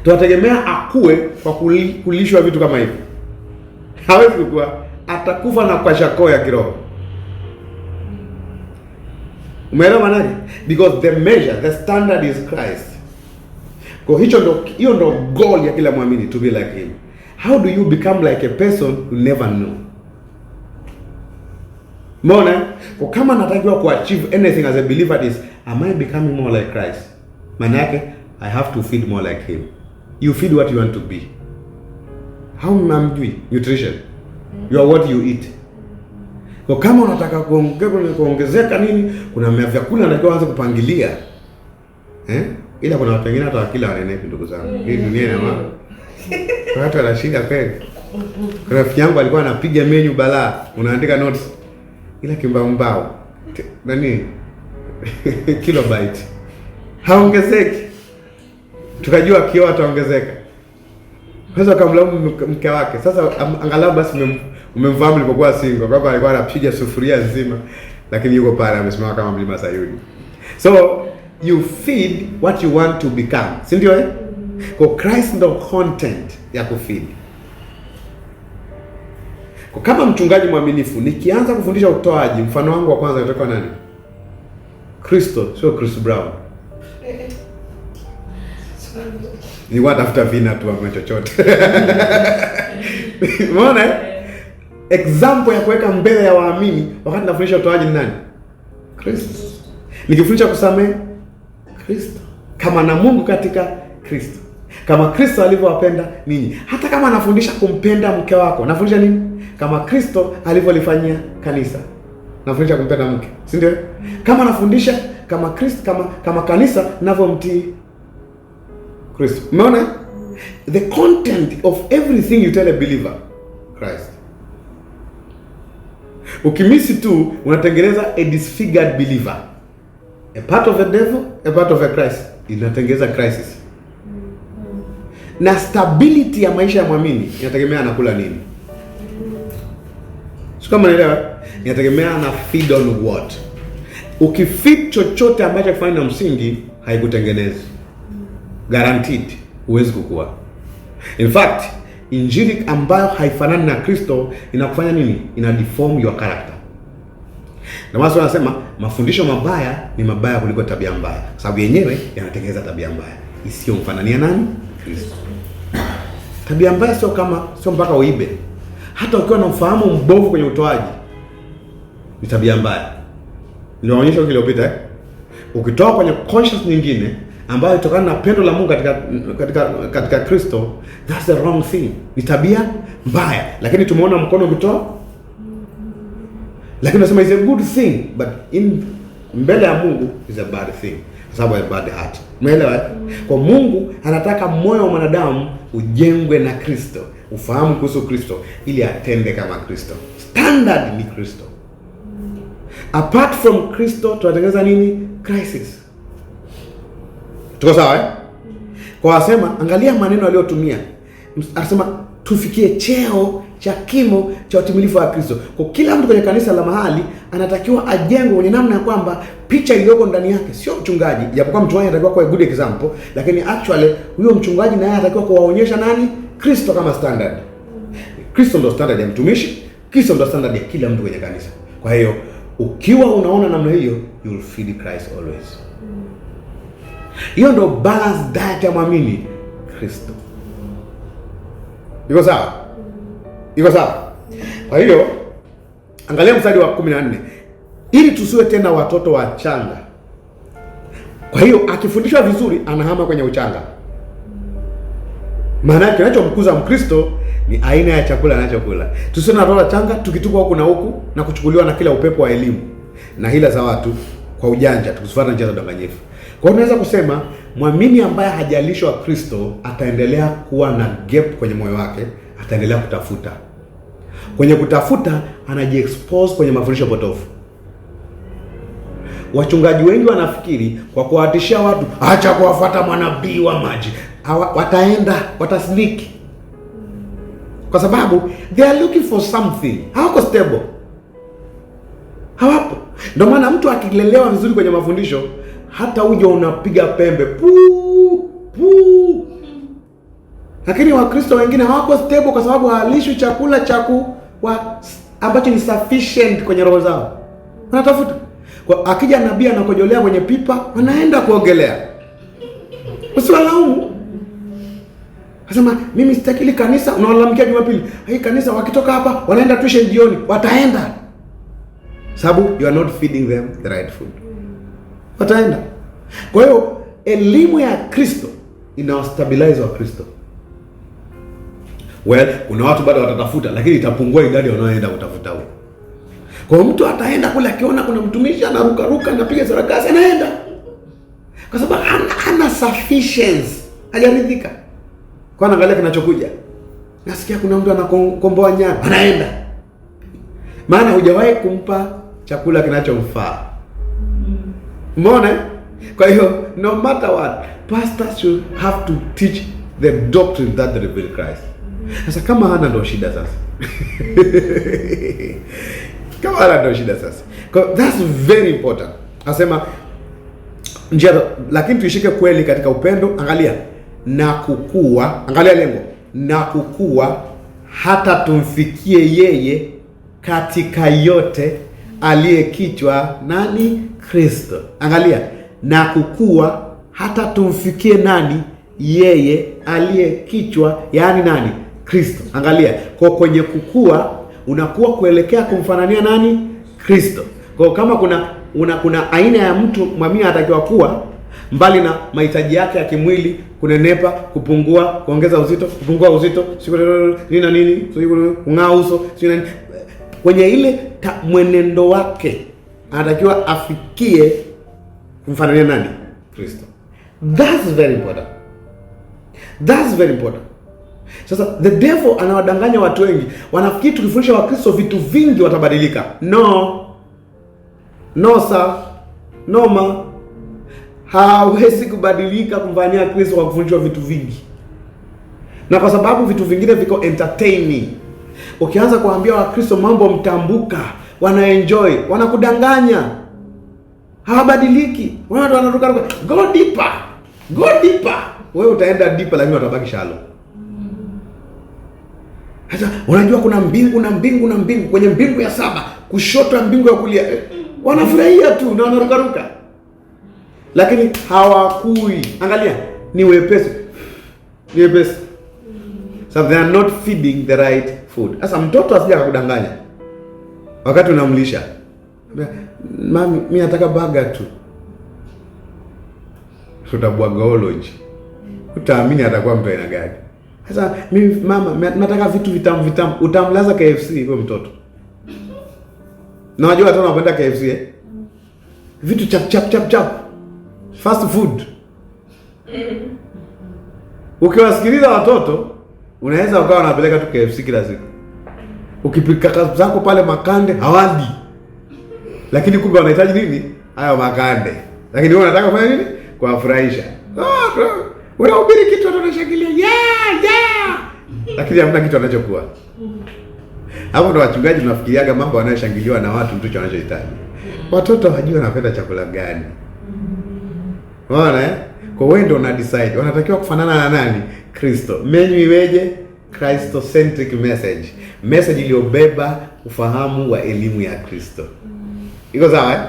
Tunategemea akue kwa kulishwa vitu kama hivi. Hawezi kukua, atakufa na kwa shako ya kiroho. Umeelewa maana yake? Because the measure, the standard is Christ. Kwa hiyo ndo goal ya kila muamini, to be like him. How do you become like a person you never know? Mbona? Kwa kama natakiwa kuachieve anything as a believer is, am I becoming more like Christ? Maana yake I have to feed more like him. You feed what you want to be. How mnamjui? Nutrition. You are what you eat. Kwa kama unataka kuongezeka nini, kuna vyakula unatakiwa anza kupangilia. Ila kuna watu wengine hata wakila wanenepi, ndugu zangu. Hii dunia ina mambo. Kwa watu wanashinda kweli. Rafiki yangu alikuwa anapiga menu balaa, unaandika notes. Ila kimbao nani? Kilobyte. Haongezeki. Tukajua kio ataongezeka. Kwanza kamlaumu mke wake. Sasa angalau basi umemfahamu alipokuwa single. Baba alikuwa anapiga sufuria nzima, lakini yuko pale amesimama kama mlima Sayuni. So you feed what you want to become. Si ndio? Kwa Christ ndo content ya kufeed. Kwa kama mchungaji mwaminifu, nikianza kufundisha utoaji, mfano wangu wa kwanza utakuwa nani? Kristo, sio Chris Brown. Ni watafuta vina tu ama chochote. Umeona? Example ya kuweka mbele ya waamini wakati nafundisha utoaji ni nani? Kristo. Nikifundisha kusamehe, Kristo. Kama na Mungu katika Kristo. Kama Kristo alivyowapenda ninyi. Hata kama nafundisha kumpenda mke wako, nafundisha nini? Kama Kristo alivyolifanyia kanisa. Nafundisha kumpenda mke, si ndio? Kama nafundisha kama Kristo, kama kanisa ninavyomtii Kristo. Umeona? The content of everything you tell a believer, Christ. Ukimisi tu unatengeneza a disfigured believer. A part of the devil, a part of a Christ. Inatengeneza crisis. Na stability ya maisha ya muamini inategemea anakula nini. Sio kama unaelewa? Inategemea ana feed on what. Ukifeed chochote ambacho kufanya na msingi haikutengenezi. Guaranteed huwezi kukua. In fact, injili ambayo haifanani na Kristo inakufanya nini? Ina deform your character. Na watu wanasema mafundisho mabaya ni mabaya kuliko tabia mbaya, sababu yenyewe yanatengeneza tabia mbaya isiyomfanania nani? Kristo. Tabia mbaya sio mpaka uibe. Hata ukiwa na ufahamu mbovu kwenye utoaji ni tabia mbaya. Niliwaonyesha wiki iliyopita ukitoa kwenye conscience nyingine ambayo itokana na pendo la Mungu katika Kristo, that's the wrong thing. Ni tabia mbaya. Lakini tumeona mkono ukitoa, lakini nasema is a good thing, but mbele ya Mungu is a bad thing, kwa sababu ya bad heart. Umeelewa? Kwa Mungu anataka moyo wa mwanadamu ujengwe na Kristo, ufahamu kuhusu Kristo ili atende kama Kristo. Standard ni Kristo. Apart from Kristo tunatengeneza nini? Crisis. Tuko sawa? Kwa wasema angalia maneno aliyotumia. Anasema tufikie cheo cha kimo cha utimilifu wa Kristo. Kwa kila mtu kwenye kanisa la mahali anatakiwa ajengwe kwenye namna ya kwamba picha iliyoko ndani yake sio mchungaji. Japokuwa mchungaji anatakiwa kuwa a good example, lakini actually huyo mchungaji naye anatakiwa kuwaonyesha nani? Kristo kama standard. Kristo ndo standard ya mtumishi, Kristo ndo standard ya kila mtu kwenye kanisa. Kwa hiyo ukiwa unaona namna hiyo, you will feed Christ always. Hiyo ndo balance diet ya muamini Kristo. Iko sawa? Iko sawa? Kwa hiyo angalia mstari wa 14. Ili tusiwe tena watoto wachanga. Kwa hiyo akifundishwa vizuri anahama kwenye uchanga. Maana kinachomkuza Mkristo ni aina ya chakula anachokula. Tusiwe na watoto wachanga tukitupwa huku na huku na kuchukuliwa na kila upepo wa elimu na hila za watu kwa ujanja, tukufuata njia za udanganyifu. Kwa hiyo unaweza kusema muamini ambaye hajalishwa Kristo ataendelea kuwa na gap kwenye moyo wake, ataendelea kutafuta. Kwenye kutafuta anajiexpose kwenye mafundisho potofu. Wachungaji wengi wanafikiri kwa kuwatishia watu, acha kuwafuata manabii wa maji, wataenda, watasliki. kwa sababu they are looking for something. Hawako stable, hawapo. Ndio maana mtu akilelewa vizuri kwenye mafundisho, hata uje unapiga pembe puu puu. Lakini Wakristo wengine hawako stable kwa sababu hawalishwi chakula ambacho ni sufficient kwenye roho zao. Wanatafuta. Kwa akija nabii anakojolea kwenye pipa, wanaenda kuogelea. Usiwalaumu. Anasema mimi sitaki kanisa, unawalalamikia Jumapili. Hii kanisa wakitoka hapa wanaenda tuition jioni, wataenda. Sababu you are not feeding them the right food. Wataenda. Kwa hiyo elimu ya Kristo inawastabilize wa Kristo. Well, kuna watu bado watatafuta, lakini itapungua idadi wanaoenda kutafuta huko. Kwa mtu ataenda kule akiona kuna mtumishi anaruka anapiga sarakasi, anaenda. Kwa sababu hana sufficiency, hajaridhika. Kwa anaangalia kinachokuja. Nasikia kuna mtu anakomboa nyama, anaenda. Maana hujawahi kumpa chakula kinachomfaa. Umeona? Kwa hiyo no matter what, pastors should have to teach the doctrine that reveal Christ. Sasa kama hana ndo shida sasa. Kama hana ndo shida sasa. That's very important. Nasema njia, lakini tuishike kweli katika upendo. Angalia, na kukua, angalia lengo, na kukua hata tumfikie yeye katika yote aliye kichwa nani? Kristo. Angalia, na kukua hata tumfikie nani? Yeye aliye kichwa, yani nani? Kristo. Angalia, kwa kwenye kukua unakuwa kuelekea kumfanania nani? Kristo. Kwa kama kuna aina ya mtu mwamini anatakiwa kuwa mbali na mahitaji yake ya kimwili, kunenepa, kupungua, kuongeza uzito, kupungua uzito, nini, kung'aa uso, nini. Kwenye ile mwenendo wake anatakiwa afikie kumfanania nani? Kristo. That's very important. That's very important. Sasa the devil anawadanganya watu wengi. Wanafikiri tukifundisha Wakristo vitu vingi watabadilika. No sir. No ma. Hawezi kubadilika kumfanyia Kristo kwa kufundishwa vitu vingi. Na kwa sababu vitu vingine viko entertaining. Ukianza kuambia Wakristo mambo mtambuka, wanaenjoy, wanakudanganya. Hawabadiliki. Wanaruka. Go deeper. Wewe utaenda deeper lakini utabaki shallow. Sasa unajua kuna mbingu kwenye mbingu ya 7, kushoto ya mbingu ya kulia. Wanafurahia tu na wanaruka. Lakini hawakui. Angalia, ni wepesi. So they are not feeding the right food. Sasa mtoto asija kukudanganya wakati unamlisha. Mami, mimi nataka burger tu. Tutabwagaology. Utaamini atakuwa mtu aina gani? Sasa mimi mama nataka vitu vitamu. Utamlaza KFC wewe mtoto. Na unajua watu wanapenda KFC vitu chap. Fast food. Ukiwasikiliza watoto, unaweza ukawa unapeleka tu KFC kila siku. Ukipika kazi zako pale makande hawali. Lakini kumbe wanahitaji nini? Hayo makande. Lakini wewe unataka kufanya nini? Kuwafurahisha. Unahubiri kitu watu wanashangilia. Yeah. Lakini hamna kitu anachokuwa. Hapo ndo wachungaji tunafikiriaga mambo yanayoshangiliwa na watu mtu wanachohitaji. Watoto hawajui wanapenda chakula gani. Unaona Kwa wewe ndio una decide wanatakiwa kufanana na nani? Kristo. Menu iweje? Christocentric message. Message iliyobeba ufahamu wa elimu ya Kristo. Iko sawa?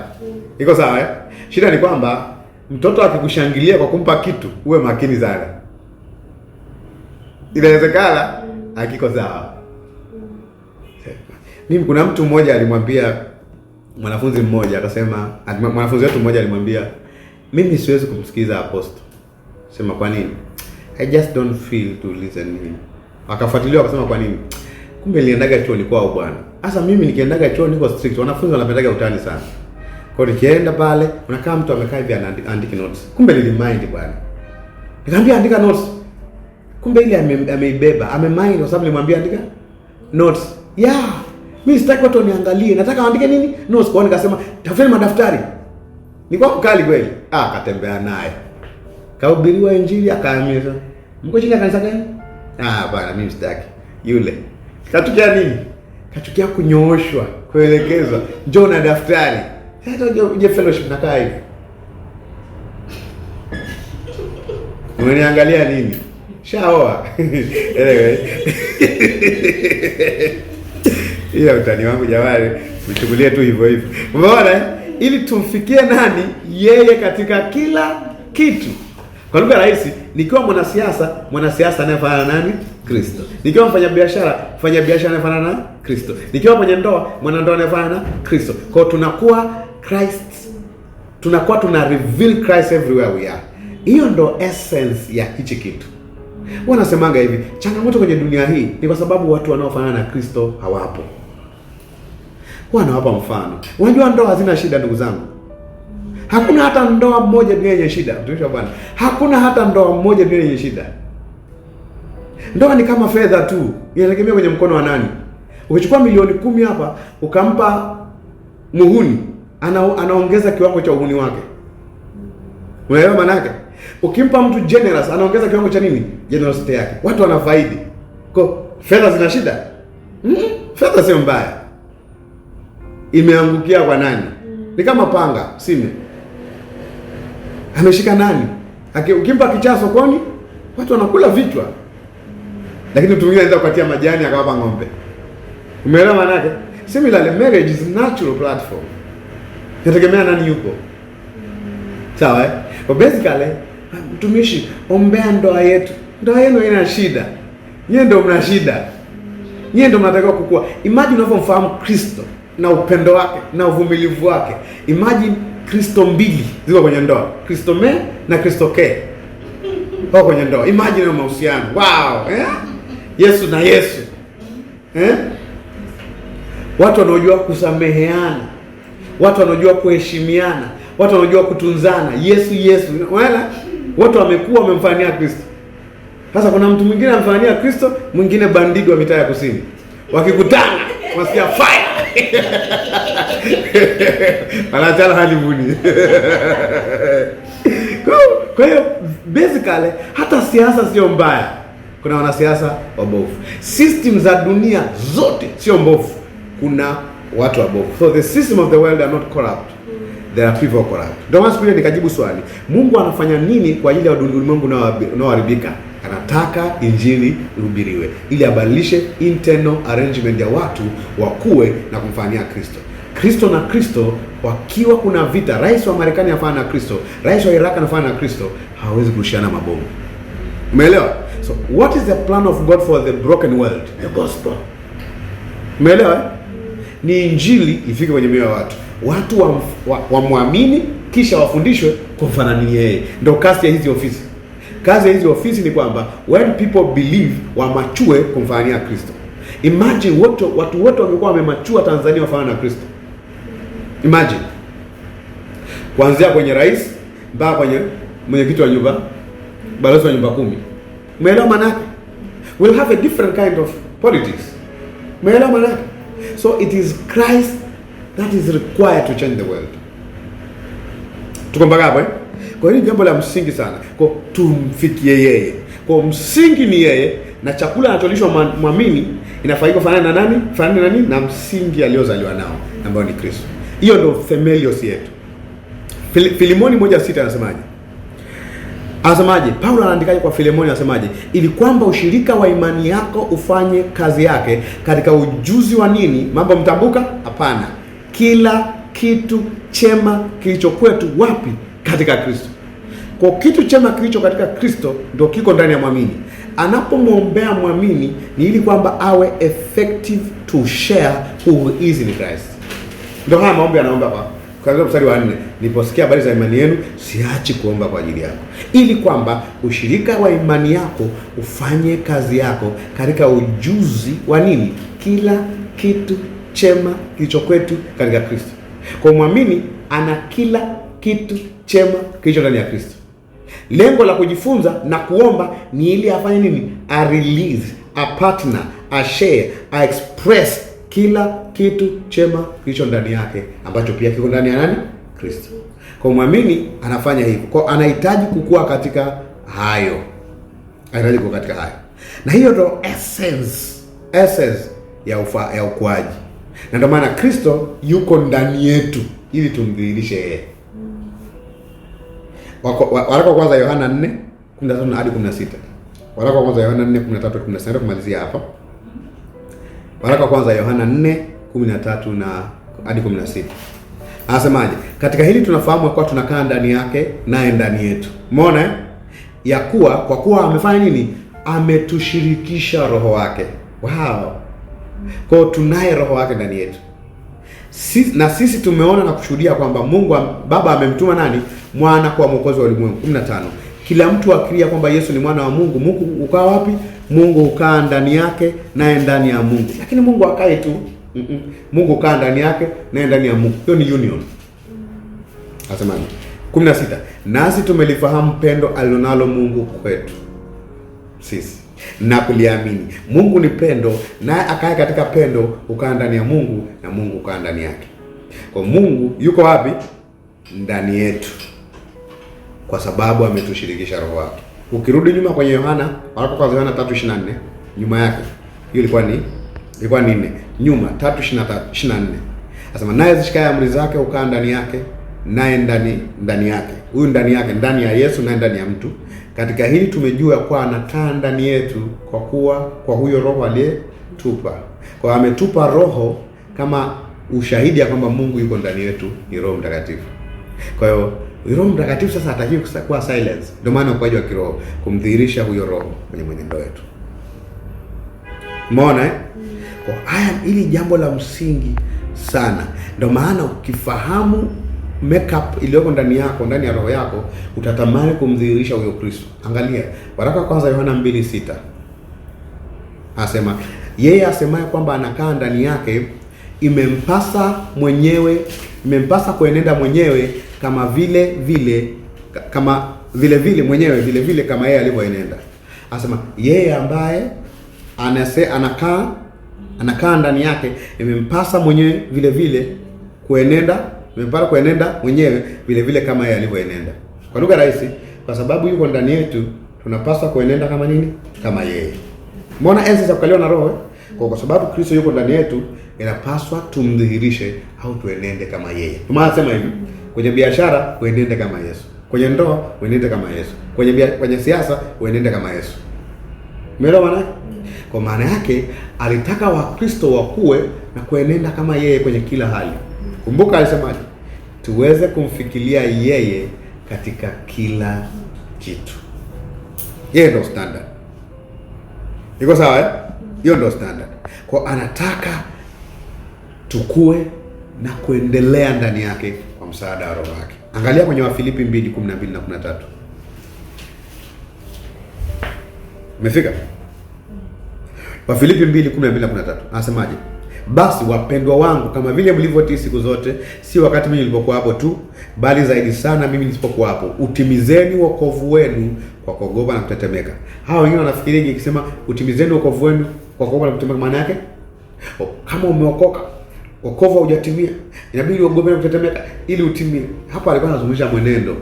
Iko sawa? Shida ni kwamba mtoto akikushangilia kwa kumpa kitu, uwe makini sana. Inawezekana hakiko sawa. Mimi kuna mtu mmoja alimwambia mwanafunzi mmoja, akasema mwanafunzi wetu mmoja alimwambia, mimi siwezi kumsikiza apostle. Sema kwa nini? I just don't feel to listen him. Akafuatiliwa akasema kwa nini? Kumbe niliendaga chuo nilikuwa au bwana. Sasa mimi nikiendaga chuo niko strict. Wanafunzi wanapendaga utani sana. Kwa hiyo nikienda pale, unakaa mtu amekaa hivi anaandika notes. Kumbe nilimind bwana. Nikamwambia andika notes. Kumbe ile ameibeba, amemind kwa sababu nilimwambia andika notes. Yeah. Mimi sitaki watu waniangalie. Nataka waandike nini? Notes. Kwa hiyo nikasema, tafuteni madaftari. Nilikuwa mkali kweli. Akatembea naye. Kahubiriwa injili akaamini. Mko chini ya kanisa gani? Bwana mimi sitaki. yule. Kachukia nini? Kachukia kunyooshwa, kuelekezwa. Njoo na daftari. Sasa uje fellowship nakaa hivi. Unaniangalia nini? Shaoa. Hiyo utani wangu jamani, mchukulie tu hivyo hivyo. Umeona? Ili tumfikie nani? Yeye katika kila kitu. Kwa lugha rahisi, nikiwa mwanasiasa anayefanana na nani? Kristo. Nikiwa mfanyabiashara anayefanana na Kristo. Nikiwa kwenye ndoa, mwanandoa anayefanana na Kristo. Kwa tunakuwa Christ, tuna reveal Christ everywhere we are. Hiyo ndo essence ya hichi kitu. Wanasemanga hivi, changamoto kwenye dunia hii ni kwa sababu watu wanaofanana na Kristo hawapo. Wanawapa mfano. Unajua ndoa hazina shida ndugu zangu. Hakuna hata ndoa moja dunia yenye shida. Mtumishi wa Bwana. Hakuna hata ndoa moja dunia yenye shida. Ndoa ni kama fedha tu. Inategemea kwenye mkono wa nani. Ukichukua milioni 10 hapa, ukampa muhuni, anaongeza kiwango cha uhuni wake. Unaelewa maana yake? Ukimpa mtu generous, anaongeza kiwango cha nini? Generosity yake. Watu wanafaidi. Kwa fedha zina shida? Fedha sio mbaya. Imeangukia kwa nani? Ni kama panga, sime. Ameshika nani? Ukimpa kichaa sokoni, watu wanakula vichwa. Lakini mtu mwingine anaweza kukatia majani akawapa ng'ombe. Umeelewa maana yake? Similarly, marriage is natural platform. Inategemea nani yuko. Sawa eh? But basically, mtumishi, ombea ndoa yetu. Ndoa yenu ina shida. Nyie ndio mna shida. Nyie ndio mnatakiwa kukua. Imagine unavyomfahamu Kristo na upendo wake na uvumilivu wake. Imagine Kristo mbili ziko kwenye ndoa. Kristo me na Kristo ke. Wako kwenye ndoa. Imagine mahusiano. Wow, eh? Yesu na Yesu. Watu wanaojua kusameheana. Watu wanaojua kuheshimiana. Watu wanaojua kutunzana. Yesu. Wala watu wamekuwa wamemfanyia Kristo. Sasa kuna mtu mwingine amfanyia Kristo, mwingine bandidi wa mitaa ya kusini. Wakikutana, wasikia fire. Wanataka honeymoon. Kwa hiyo basically hata siasa sio mbaya. Kuna wanasiasa wabovu. System za dunia zote sio mbovu. Kuna watu wabovu. So the system of the world are not corrupt. There are people corrupt. Ndio maana siku nikajibu swali. Mungu anafanya nini kwa ajili ya ulimwengu unaoharibika? Anataka injili ihubiriwe ili abadilishe internal arrangement ya watu wakue na kumfanyia Kristo. Kristo na Kristo wakiwa kuna vita, rais wa Marekani afanya na Kristo, rais wa Iraq anafanya na Kristo, hawezi kurushiana mabomu. Umeelewa? So what is the plan of God for the broken world? The gospel. Umeelewa? Ni injili ifike kwenye mioyo ya watu. Watu wamwamini kisha wafundishwe kumfanania yeye. Ndio kazi ya hizi ofisi. Kazi ya hizi ofisi ni kwamba when people believe wamachue kumfanyia Kristo. Imagine watu wote wamekuwa wamemachua Tanzania wafanana na Kristo. Imagine. Kuanzia kwenye rais mpaka kwenye mwenyekiti wa nyumba, balozi wa nyumba 10. Umeelewa maana yake? We'll have a different kind of politics. Umeelewa maana yake? So it is Christ that is required to change the world. Tuko mpaka hapo eh? Kwa hiyo jambo la msingi sana. Kwa tumfikie yeye. Kwa msingi ni yeye na chakula anacholishwa muamini inafaa kufanana na nani? Fanana na nini? Na msingi aliozaliwa nao ambao ni Kristo. Hiyo ndio themelios yetu. Filemoni 1:6 anasemaje? Anasemaje? Paulo anaandikaje kwa Filemoni anasemaje? Ili kwamba ushirika wa imani yako ufanye kazi yake katika ujuzi wa nini? Mambo mtambuka? Hapana. Kila kitu chema kilicho kwetu wapi? Katika Kristo. Kwa kitu chema kilicho katika Kristo ndio kiko ndani ya mwamini. Anapomwombea mwamini ni ili kwamba awe effective to share who is in Christ. Ndio haya maombi anaomba kwa mstari wa 4. Niposikia habari za imani yenu siachi kuomba kwa ajili yako. Ili kwamba ushirika wa imani yako ufanye kazi yako katika ujuzi wa nini? Kila kitu chema kilicho kwetu katika Kristo. Kwa mwamini ana kila kitu chema kilicho ndani ya Kristo. Lengo la kujifunza na kuomba ni ili afanye nini? A release, a partner, a share, a express kila kitu chema kilicho ndani yake ambacho pia kiko ndani ya nani? Kristo. Kwa muamini anafanya hivyo. Kwa anahitaji kukua katika hayo. Anahitaji kukua katika hayo. Na hiyo ndio essence essence ya ukuaji. Na ndio maana Kristo yuko ndani yetu ili tumdhihirishe yeye. Waraka wa kwanza Yohana 4:13 hadi 16. Waraka wa kwanza Yohana 4:13 hadi 16 kumalizia hapa. Waraka wa kwanza Yohana 4:13 na hadi 16. Anasemaje? Katika hili tunafahamu kwa tunakaa ndani yake naye ndani yetu. Umeona ya kuwa kwa kuwa amefanya nini? Ametushirikisha roho wake. Wow. Kwa tunaye roho wake ndani yetu. Sisi tumeona na kushuhudia kwamba Mungu Baba amemtuma nani? Mwana kwa mwokozi wa ulimwengu. 15. Kila mtu akiria kwamba Yesu ni mwana wa Mungu, Mungu ukaa wapi? Mungu ukaa ndani yake naye ndani ya Mungu. Lakini Mungu akae tu. Mungu ukaa ndani yake naye ndani ya Mungu. Hiyo ni union. Asemaje? 16. Nasi tumelifahamu pendo alilonalo Mungu kwetu sisi na kuliamini. Mungu ni pendo, naye akae katika pendo ukaa ndani ya Mungu na Mungu ukaa ndani yake. Kwa Mungu yuko wapi? Ndani yetu, kwa sababu ametushirikisha roho wake. Ukirudi nyuma kwenye Yohana, waraka kwa Yohana 3:24, nyuma yake hiyo ilikuwa ni 4. Nyuma 3:24. Anasema naye zishikaye amri zake ukaa ndani yake, naye ndani yake. Huyu ndani yake, ndani ya Yesu na ndani ya mtu. Katika hili tumejua kwa anakaa ndani yetu kwa huyo roho aliyetupa. Kwa ametupa roho kama ushahidi ya kwamba Mungu yuko ndani yetu, ni Roho Mtakatifu. Kwa hiyo Roho Mtakatifu sasa hatakiwi kuwa silence. Ndio maana ukaji wa kiroho kumdhihirisha huyo roho kwenye mwenendo wetu. Umeona Kwa haya ili jambo la msingi sana. Ndio maana ukifahamu makeup iliyoko ndani yako, ndani ya roho yako, utatamani kumdhihirisha huyo Kristo. Angalia waraka kwanza Yohana 2:6. Anasema yeye asemaye kwamba anakaa ndani yake imempasa kuenenda mwenyewe kama vile kama yeye alivyoenenda. Anasema yeye ambaye anakaa ndani yake imempasa mwenyewe vile kuenenda mwenyewe vile kama yeye alivyoenenda. Kwa lugha rahisi, kwa sababu yuko ndani yetu, tunapaswa kuenenda kama nini? Kama yeye. Umeona enzi za kukaliwa na roho? Kwa sababu Kristo yuko ndani yetu, inapaswa tumdhihirishe au tuenende kama yeye. Tumaana sema hivi, kwenye biashara uenende kama Yesu. Kwenye ndoa uenende kama Yesu. Kwenye siasa uenende kama Yesu. Umeelewa maana? Kwa maana yake alitaka Wakristo wakue na kuenenda kama yeye kwenye kila hali. Kumbuka alisemaje? Tuweze kumfikiria yeye katika kila kitu. Yeye ndo standard. Iko sawa Hiyo ndo standard. Kwa anataka tukue na kuendelea ndani yake kwa msaada wa roho wake. Angalia kwenye Wafilipi 2:12 na 13. Umefika? Wafilipi 2:12 na 13. Anasemaje? Basi wapendwa wangu, kama vile mlivyotii siku zote, si wakati mimi nilipokuwa hapo tu, bali zaidi sana mimi nisipokuwa hapo, utimizeni wokovu wenu kwa kuogopa na kutetemeka. Hao wengine wanafikiria ikisema utimizeni wokovu wenu kwa kuogopa na kutetemeka, maana yake kama umeokoka, wokovu haujatimia, inabidi uogope na kutetemeka ili utimie. Hapa alikuwa anazungumzia mwenendo.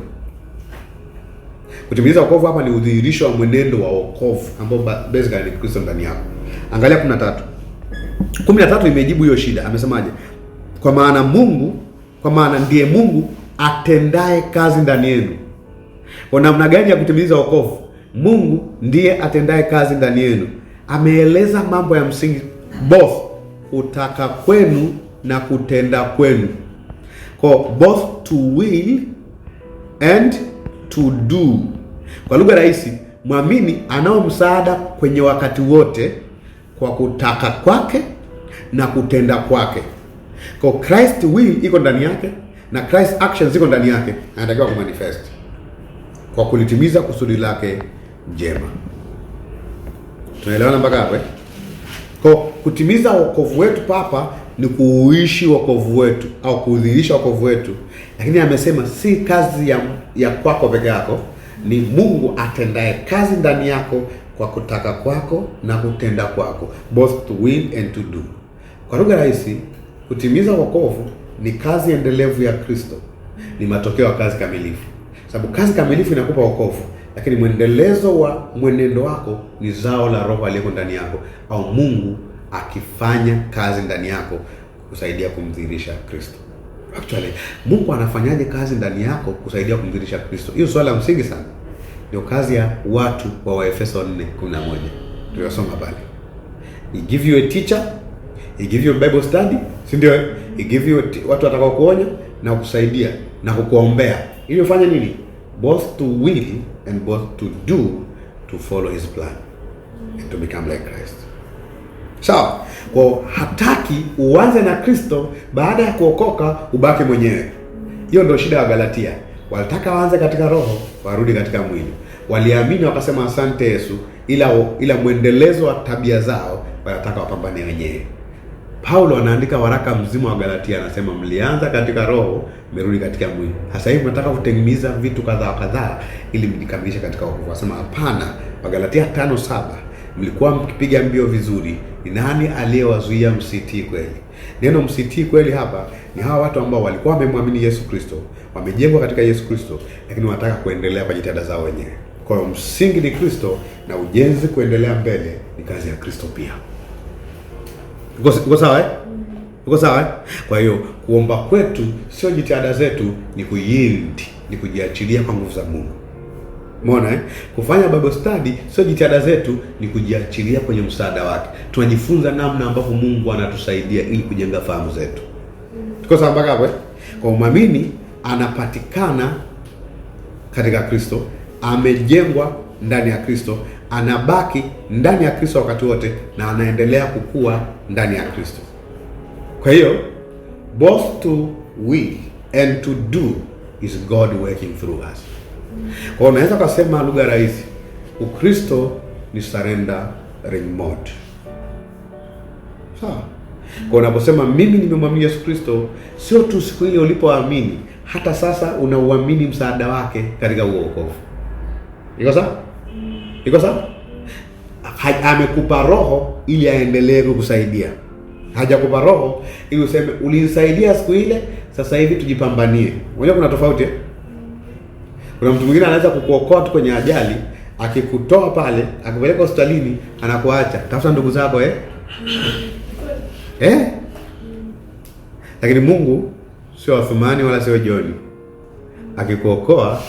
Kutimiza wokovu hapa ni udhihirisho wa mwenendo wa wokovu ambao basically ni Kristo ndani yako. Angalia 13 imejibu hiyo shida. Amesemaje? Kwa maana ndiye Mungu atendaye kazi ndani yenu. Kwa namna gani ya kutimiza wokovu? Mungu ndiye atendaye kazi ndani yenu. Ameeleza mambo ya msingi, both kutaka kwenu na kutenda kwenu. Kwa both to will and to do. Kwa lugha rahisi, mwamini anao msaada kwenye wakati wote kwa kutaka kwake na kutenda kwake. Kwa Christ will iko ndani yake na Christ actions iko ndani yake, anatakiwa kumanifest kwa kulitimiza kusudi lake jema. Tunaelewana mpaka hapo? Kwa kutimiza wokovu wetu papa ni kuuishi wokovu wetu au kudhihirisha wokovu wetu. Lakini amesema si kazi ya kwako peke yako, ni Mungu atendaye kazi ndani yako kwa kutaka kwako na kutenda kwako, both to will and to do. Kwa lugha rahisi, kutimiza wokovu ni kazi endelevu ya Kristo, ni matokeo ya kazi kamilifu. Sababu kazi kamilifu inakupa wokovu, lakini mwendelezo wa mwenendo wako ni zao la roho aliyeko ndani yako, au Mungu akifanya kazi ndani yako kusaidia kumdhihirisha Kristo. Actually, Mungu anafanyaje kazi ndani yako kusaidia kumdhihirisha Kristo? Hiyo swala la msingi sana. Ndio kazi ya watu wa Waefeso 4:11. Tuliyosoma pale. He give you a teacher, he give you a Bible study, si ndio? He give you watu watakao kuonya na kukusaidia na kukuombea. Ili ufanye nini? Both to will and both to do to follow his plan and to become like Christ. Sawa? Kwa hataki uanze na Kristo, baada ya kuokoka ubaki mwenyewe. Hiyo ndio shida ya Galatia. Walitaka waanze katika roho, warudi katika mwili. Waliamini wakasema asante Yesu, ila mwendelezo wa tabia zao wanataka wapambane wenyewe. Paulo anaandika waraka mzima wa Galatia, anasema mlianza katika roho, mmerudi katika mwili. Sasa hivi mnataka kutengeneza vitu kadhaa ili mjikamilishe katika wokovu. Anasema hapana. Wa Galatia 5:7, mlikuwa mkipiga mbio vizuri, ni nani aliyewazuia msitii kweli? Neno msitii kweli hapa ni hawa watu ambao walikuwa wamemwamini Yesu Kristo, wamejengwa katika Yesu Kristo, lakini wanataka kuendelea kwa jitihada zao wenyewe. Kwa hiyo msingi ni Kristo na ujenzi kuendelea mbele ni kazi ya Kristo pia. Uko sawa? Uko sawa? Kwa hiyo kuomba kwetu sio jitihada zetu, ni kuyield, ni kujiachilia kwa nguvu za Mungu. Umeona Kufanya Bible study sio jitihada zetu, ni kujiachilia kwenye msaada wake. Tunajifunza namna ambavyo Mungu anatusaidia ili kujenga fahamu zetu. Tuko sawa mpaka hapo? Kwa muamini anapatikana katika Kristo, amejengwa ndani ya Kristo, anabaki ndani ya Kristo wakati wote na anaendelea kukua ndani ya Kristo. Kwa hiyo both to will and to do is God working through us. Kwa unaweza kusema lugha rahisi, Ukristo ni surrendering mode. Sawa? Kwa unaposema mimi nimemwamini Yesu Kristo, sio tu siku ile ulipoamini, hata sasa unauamini msaada wake katika wokovu. Iko sawa? Iko sawa? Amekupa roho ili aendelee kukusaidia. Hajakupa roho ili useme ulinisaidia siku ile, sasa hivi tujipambanie. Unajua kuna tofauti. Kuna mtu mwingine anaweza kukuokoa tu kwenye ajali, akikutoa pale, akipeleka hospitalini, anakuacha. Tafuta ndugu zako Lakini Mungu sio Athumani wala sio Joni. Akikuokoa,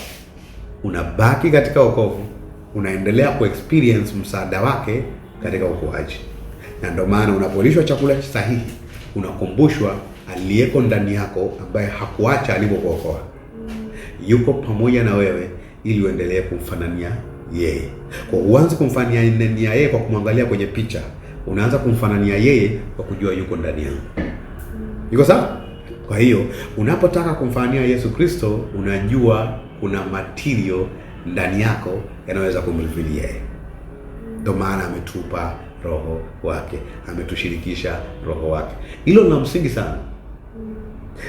unabaki katika wokovu, unaendelea kuexperience msaada wake katika ukuaji. Na ndio maana unapolishwa chakula sahihi, unakumbushwa aliyeko ndani yako ambaye hakuacha alipokuokoa. Yuko pamoja na wewe ili uendelee kumfanania yeye. Kwa uanze kumfanania yeye kwa kumwangalia kwenye picha, unaanza kumfanania yeye kwa kujua yuko ndani yako. Iko sawa? Kwa hiyo unapotaka kumfanania Yesu Kristo, unajua kuna material ndani yako yanaweza kumreveal yeye. Ndio maana ametupa roho wake, ametushirikisha roho wake. Hilo ni la msingi sana.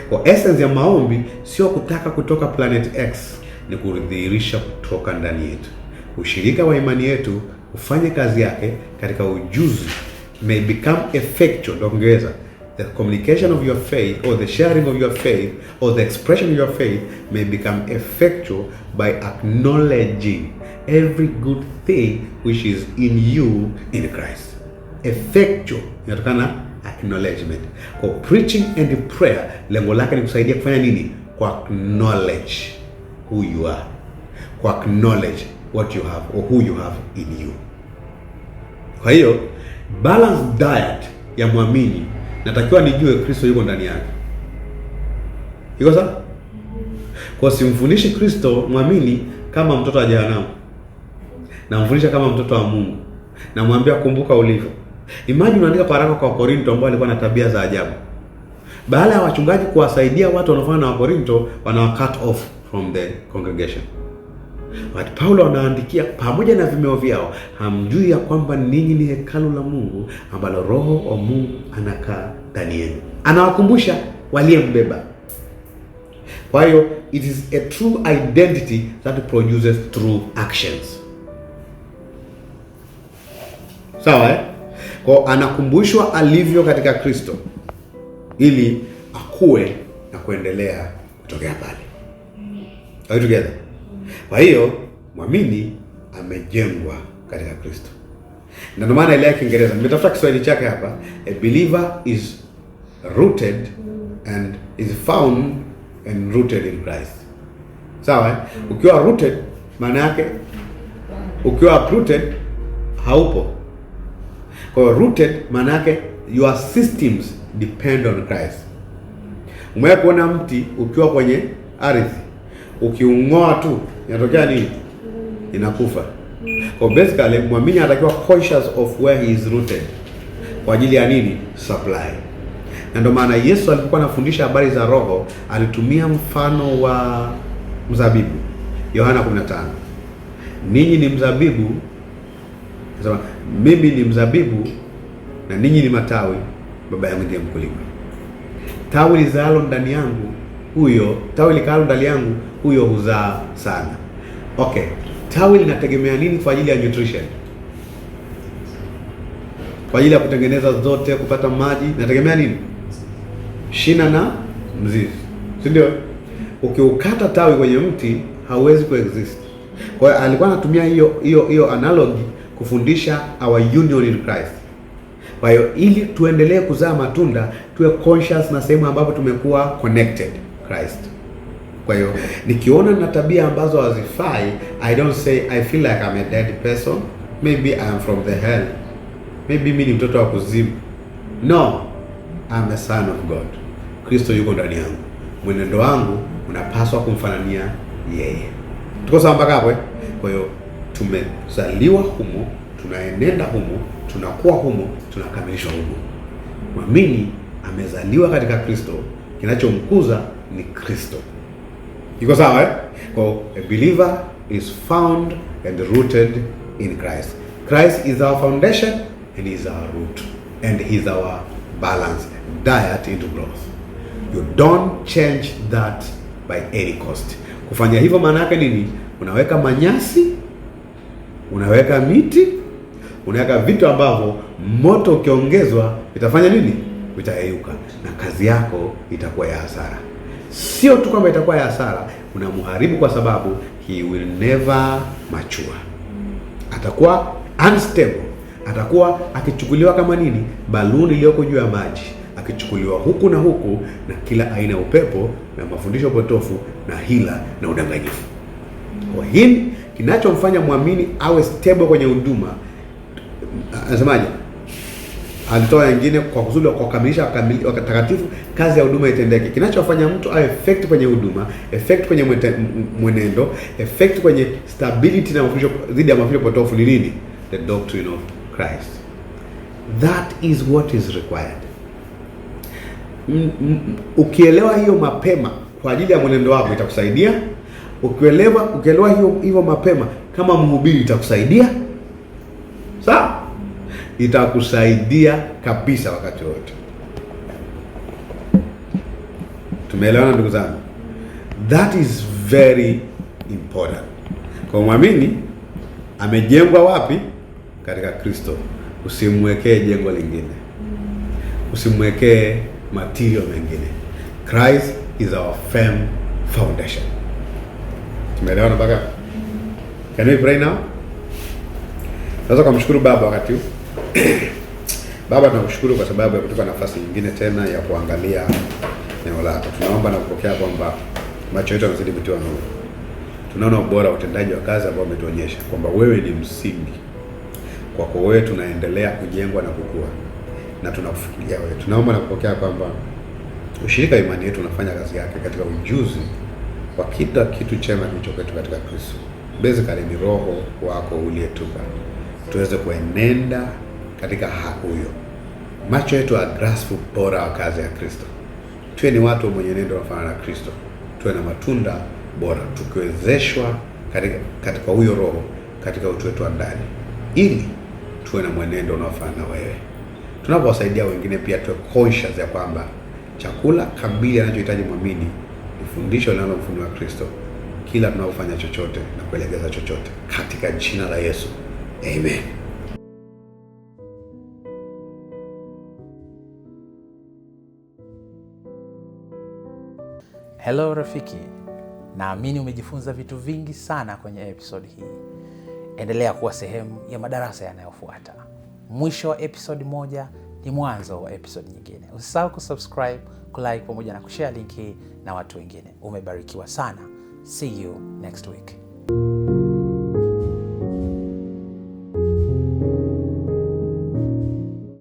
Kwa essence ya maombi sio kutaka kutoka planet X, ni kudhihirisha kutoka ndani yetu. Ushirika wa imani yetu ufanye kazi yake katika ujuzi, may become effectual. Ongeza, the communication of your faith or the sharing of your faith or the expression of your faith may become effectual by acknowledging every good thing which is in you in Christ. Effectual inatokana acknowledgement. Kwa preaching and prayer, lengo lake ni kusaidia kufanya nini? Kwa acknowledge who you are, kwa acknowledge what you have or who you have in you. Kwa hiyo balanced diet ya muamini, natakiwa nijue Kristo yuko ndani yake. Iko sawa? Kwa simfundishi Kristo muamini kama mtoto wa jehanamu, na mfundisha kama mtoto wa Mungu, na mwambia kumbuka ulivyo. Imagine unaandika waraka kwa Korinto ambao walikuwa na tabia za ajabu. Baada ya wachungaji kuwasaidia watu wanaofanya na Korinto, wana cut off from the congregation. But Paulo anaandikia pamoja na vimeo vyao, hamjui ya kwamba ninyi ni hekalu la Mungu ambalo Roho wa Mungu anakaa ndani yenu. Anawakumbusha waliyembeba. Kwa hiyo it is a true identity that produces true actions. Sawa Kwa anakumbushwa alivyo katika Kristo ili akue na kuendelea kutokea pale. Are we together? Kwa hiyo muamini amejengwa katika Kristo. Na ndio maana ile ya Kiingereza nimetafuta Kiswahili chake hapa, a believer is rooted and is found and rooted in Christ. Sawa? Ukiwa rooted maana yake ukiwa uprooted haupo. Kwa hiyo rooted maana yake your systems depend on Christ. Umewahi kuona mti ukiwa kwenye ardhi, ukiung'oa tu inatokea nini? Inakufa. Kwa basically muamini anatakiwa conscious of where he is rooted kwa ajili ya nini? Supply. Na ndio maana Yesu alipokuwa anafundisha habari za roho alitumia mfano wa mzabibu. Yohana 15. Ninyi ni mzabibu, nasema mimi ni mzabibu na ninyi ni matawi, baba yangu ndiye mkulima. Tawi lizalo ndani yangu, tawi likalo ndani yangu, huyo huzaa sana. Okay. Tawi linategemea nini kwa ajili ya nutrition? Kwa ajili ya kutengeneza zote, kupata maji, nategemea nini? Shina na mzizi. Si ndio? Ukiukata tawi kwenye mti hauwezi kuexist. Kwa hiyo alikuwa anatumia hiyo analogy kufundisha our union in Christ. Kwa hiyo ili tuendelee kuzaa matunda, tuwe conscious na sehemu ambapo tumekuwa connected Christ. Kwa hiyo nikiona na tabia ambazo hazifai, I don't say I feel like I'm a dead person, maybe I am from the hell, maybe mimi ni mtoto wa kuzimu. No, I'm a son of God. Kristo yuko ndani yangu. Mwenendo wangu unapaswa kumfanania yeye. Tuko sawa mpaka hapo? Kwa hiyo tumezaliwa humo, tunaenenda humo, tunakuwa humo, tunakamilishwa humo. Muamini amezaliwa katika Kristo, kinachomkuza ni Kristo. Iko sawa eh? Kwa a believer is found and rooted in Christ. Christ is our foundation and he is our root and he is our balanced diet into growth. You don't change that by any cost. Kufanya hivyo maana yake nini? Unaweka manyasi, unaweka miti, unaweka vitu ambavyo moto ukiongezwa vitafanya nini? Vitayeyuka na kazi yako itakuwa ya hasara. Sio tu kama itakuwa ya hasara, unamharibu kwa sababu he will never mature. Atakuwa unstable. Atakuwa akichukuliwa kama nini? Baluni iliyoko juu ya maji, akichukuliwa huku na huku na kila aina ya upepo na mafundisho potofu na hila na udanganyifu. Kwa hiyo kinachomfanya muamini awe stable kwenye huduma, anasemaje? Alitoa wengine kwa kusudi wa kukamilisha watakatifu, kazi ya huduma itendeke. Kinachofanya mtu awe effect kwenye huduma, effect kwenye mwenendo, effect kwenye stability na mafundisho dhidi ya mafundisho potofu ni nini? The doctrine of Christ. That is what is required. Ukielewa hiyo mapema kwa ajili ya mwenendo wako itakusaidia. Ukielewa hiyo mapema kama mhubiri itakusaidia. Sawa? Itakusaidia kabisa wakati wote. Tumeelewana ndugu zangu? That is very important. Kwa muamini amejengwa wapi? Katika Kristo. Usimwekee jengo lingine. Usimwekee material mengine. Christ is our firm foundation. Tumeelewana mpaka? Can we pray now? Sasa kumshukuru Baba wakati huu. Baba, tunakushukuru kwa sababu ya kutupa nafasi nyingine tena ya kuangalia neno lako. Tunaomba na kupokea kwamba macho yetu yanazidi kutiwa nuru. Tunaona ubora wa utendaji wa kazi ambao umetuonyesha kwamba wewe ni msingi. Kwako wewe tunaendelea kujengwa na kukua. Na tunakufikiria wewe. Tunaomba na kupokea kwamba ushirika imani yetu unafanya kazi yake katika ujuzi wa kila kitu chema kilichokuwa katika Kristo. Basically ni roho wako uliyetupa. Tuweze kuenenda katika huyo. Macho yetu ya grasp bora wa kazi ya Kristo. Tuwe ni watu mwenye nendo wafanana na Kristo. Tuwe na matunda bora tukiwezeshwa katika huyo roho katika utu wetu wa ndani. Ili tuwe na mwenendo unaofanana na wewe. Tunapowasaidia wengine pia tuwe conscious ya kwamba chakula kamili anachohitaji muamini ni fundisho linalomfundisha Kristo kila tunapofanya chochote na kuelekeza chochote katika jina la Yesu. Amen. Hello rafiki. Naamini umejifunza vitu vingi sana kwenye episode hii. Endelea kuwa sehemu ya madarasa yanayofuata. Mwisho wa episode moja ni mwanzo wa episode nyingine. Usisahau kusubscribe, kulike pamoja na kushare link hii na watu wengine. Umebarikiwa sana. See you next week.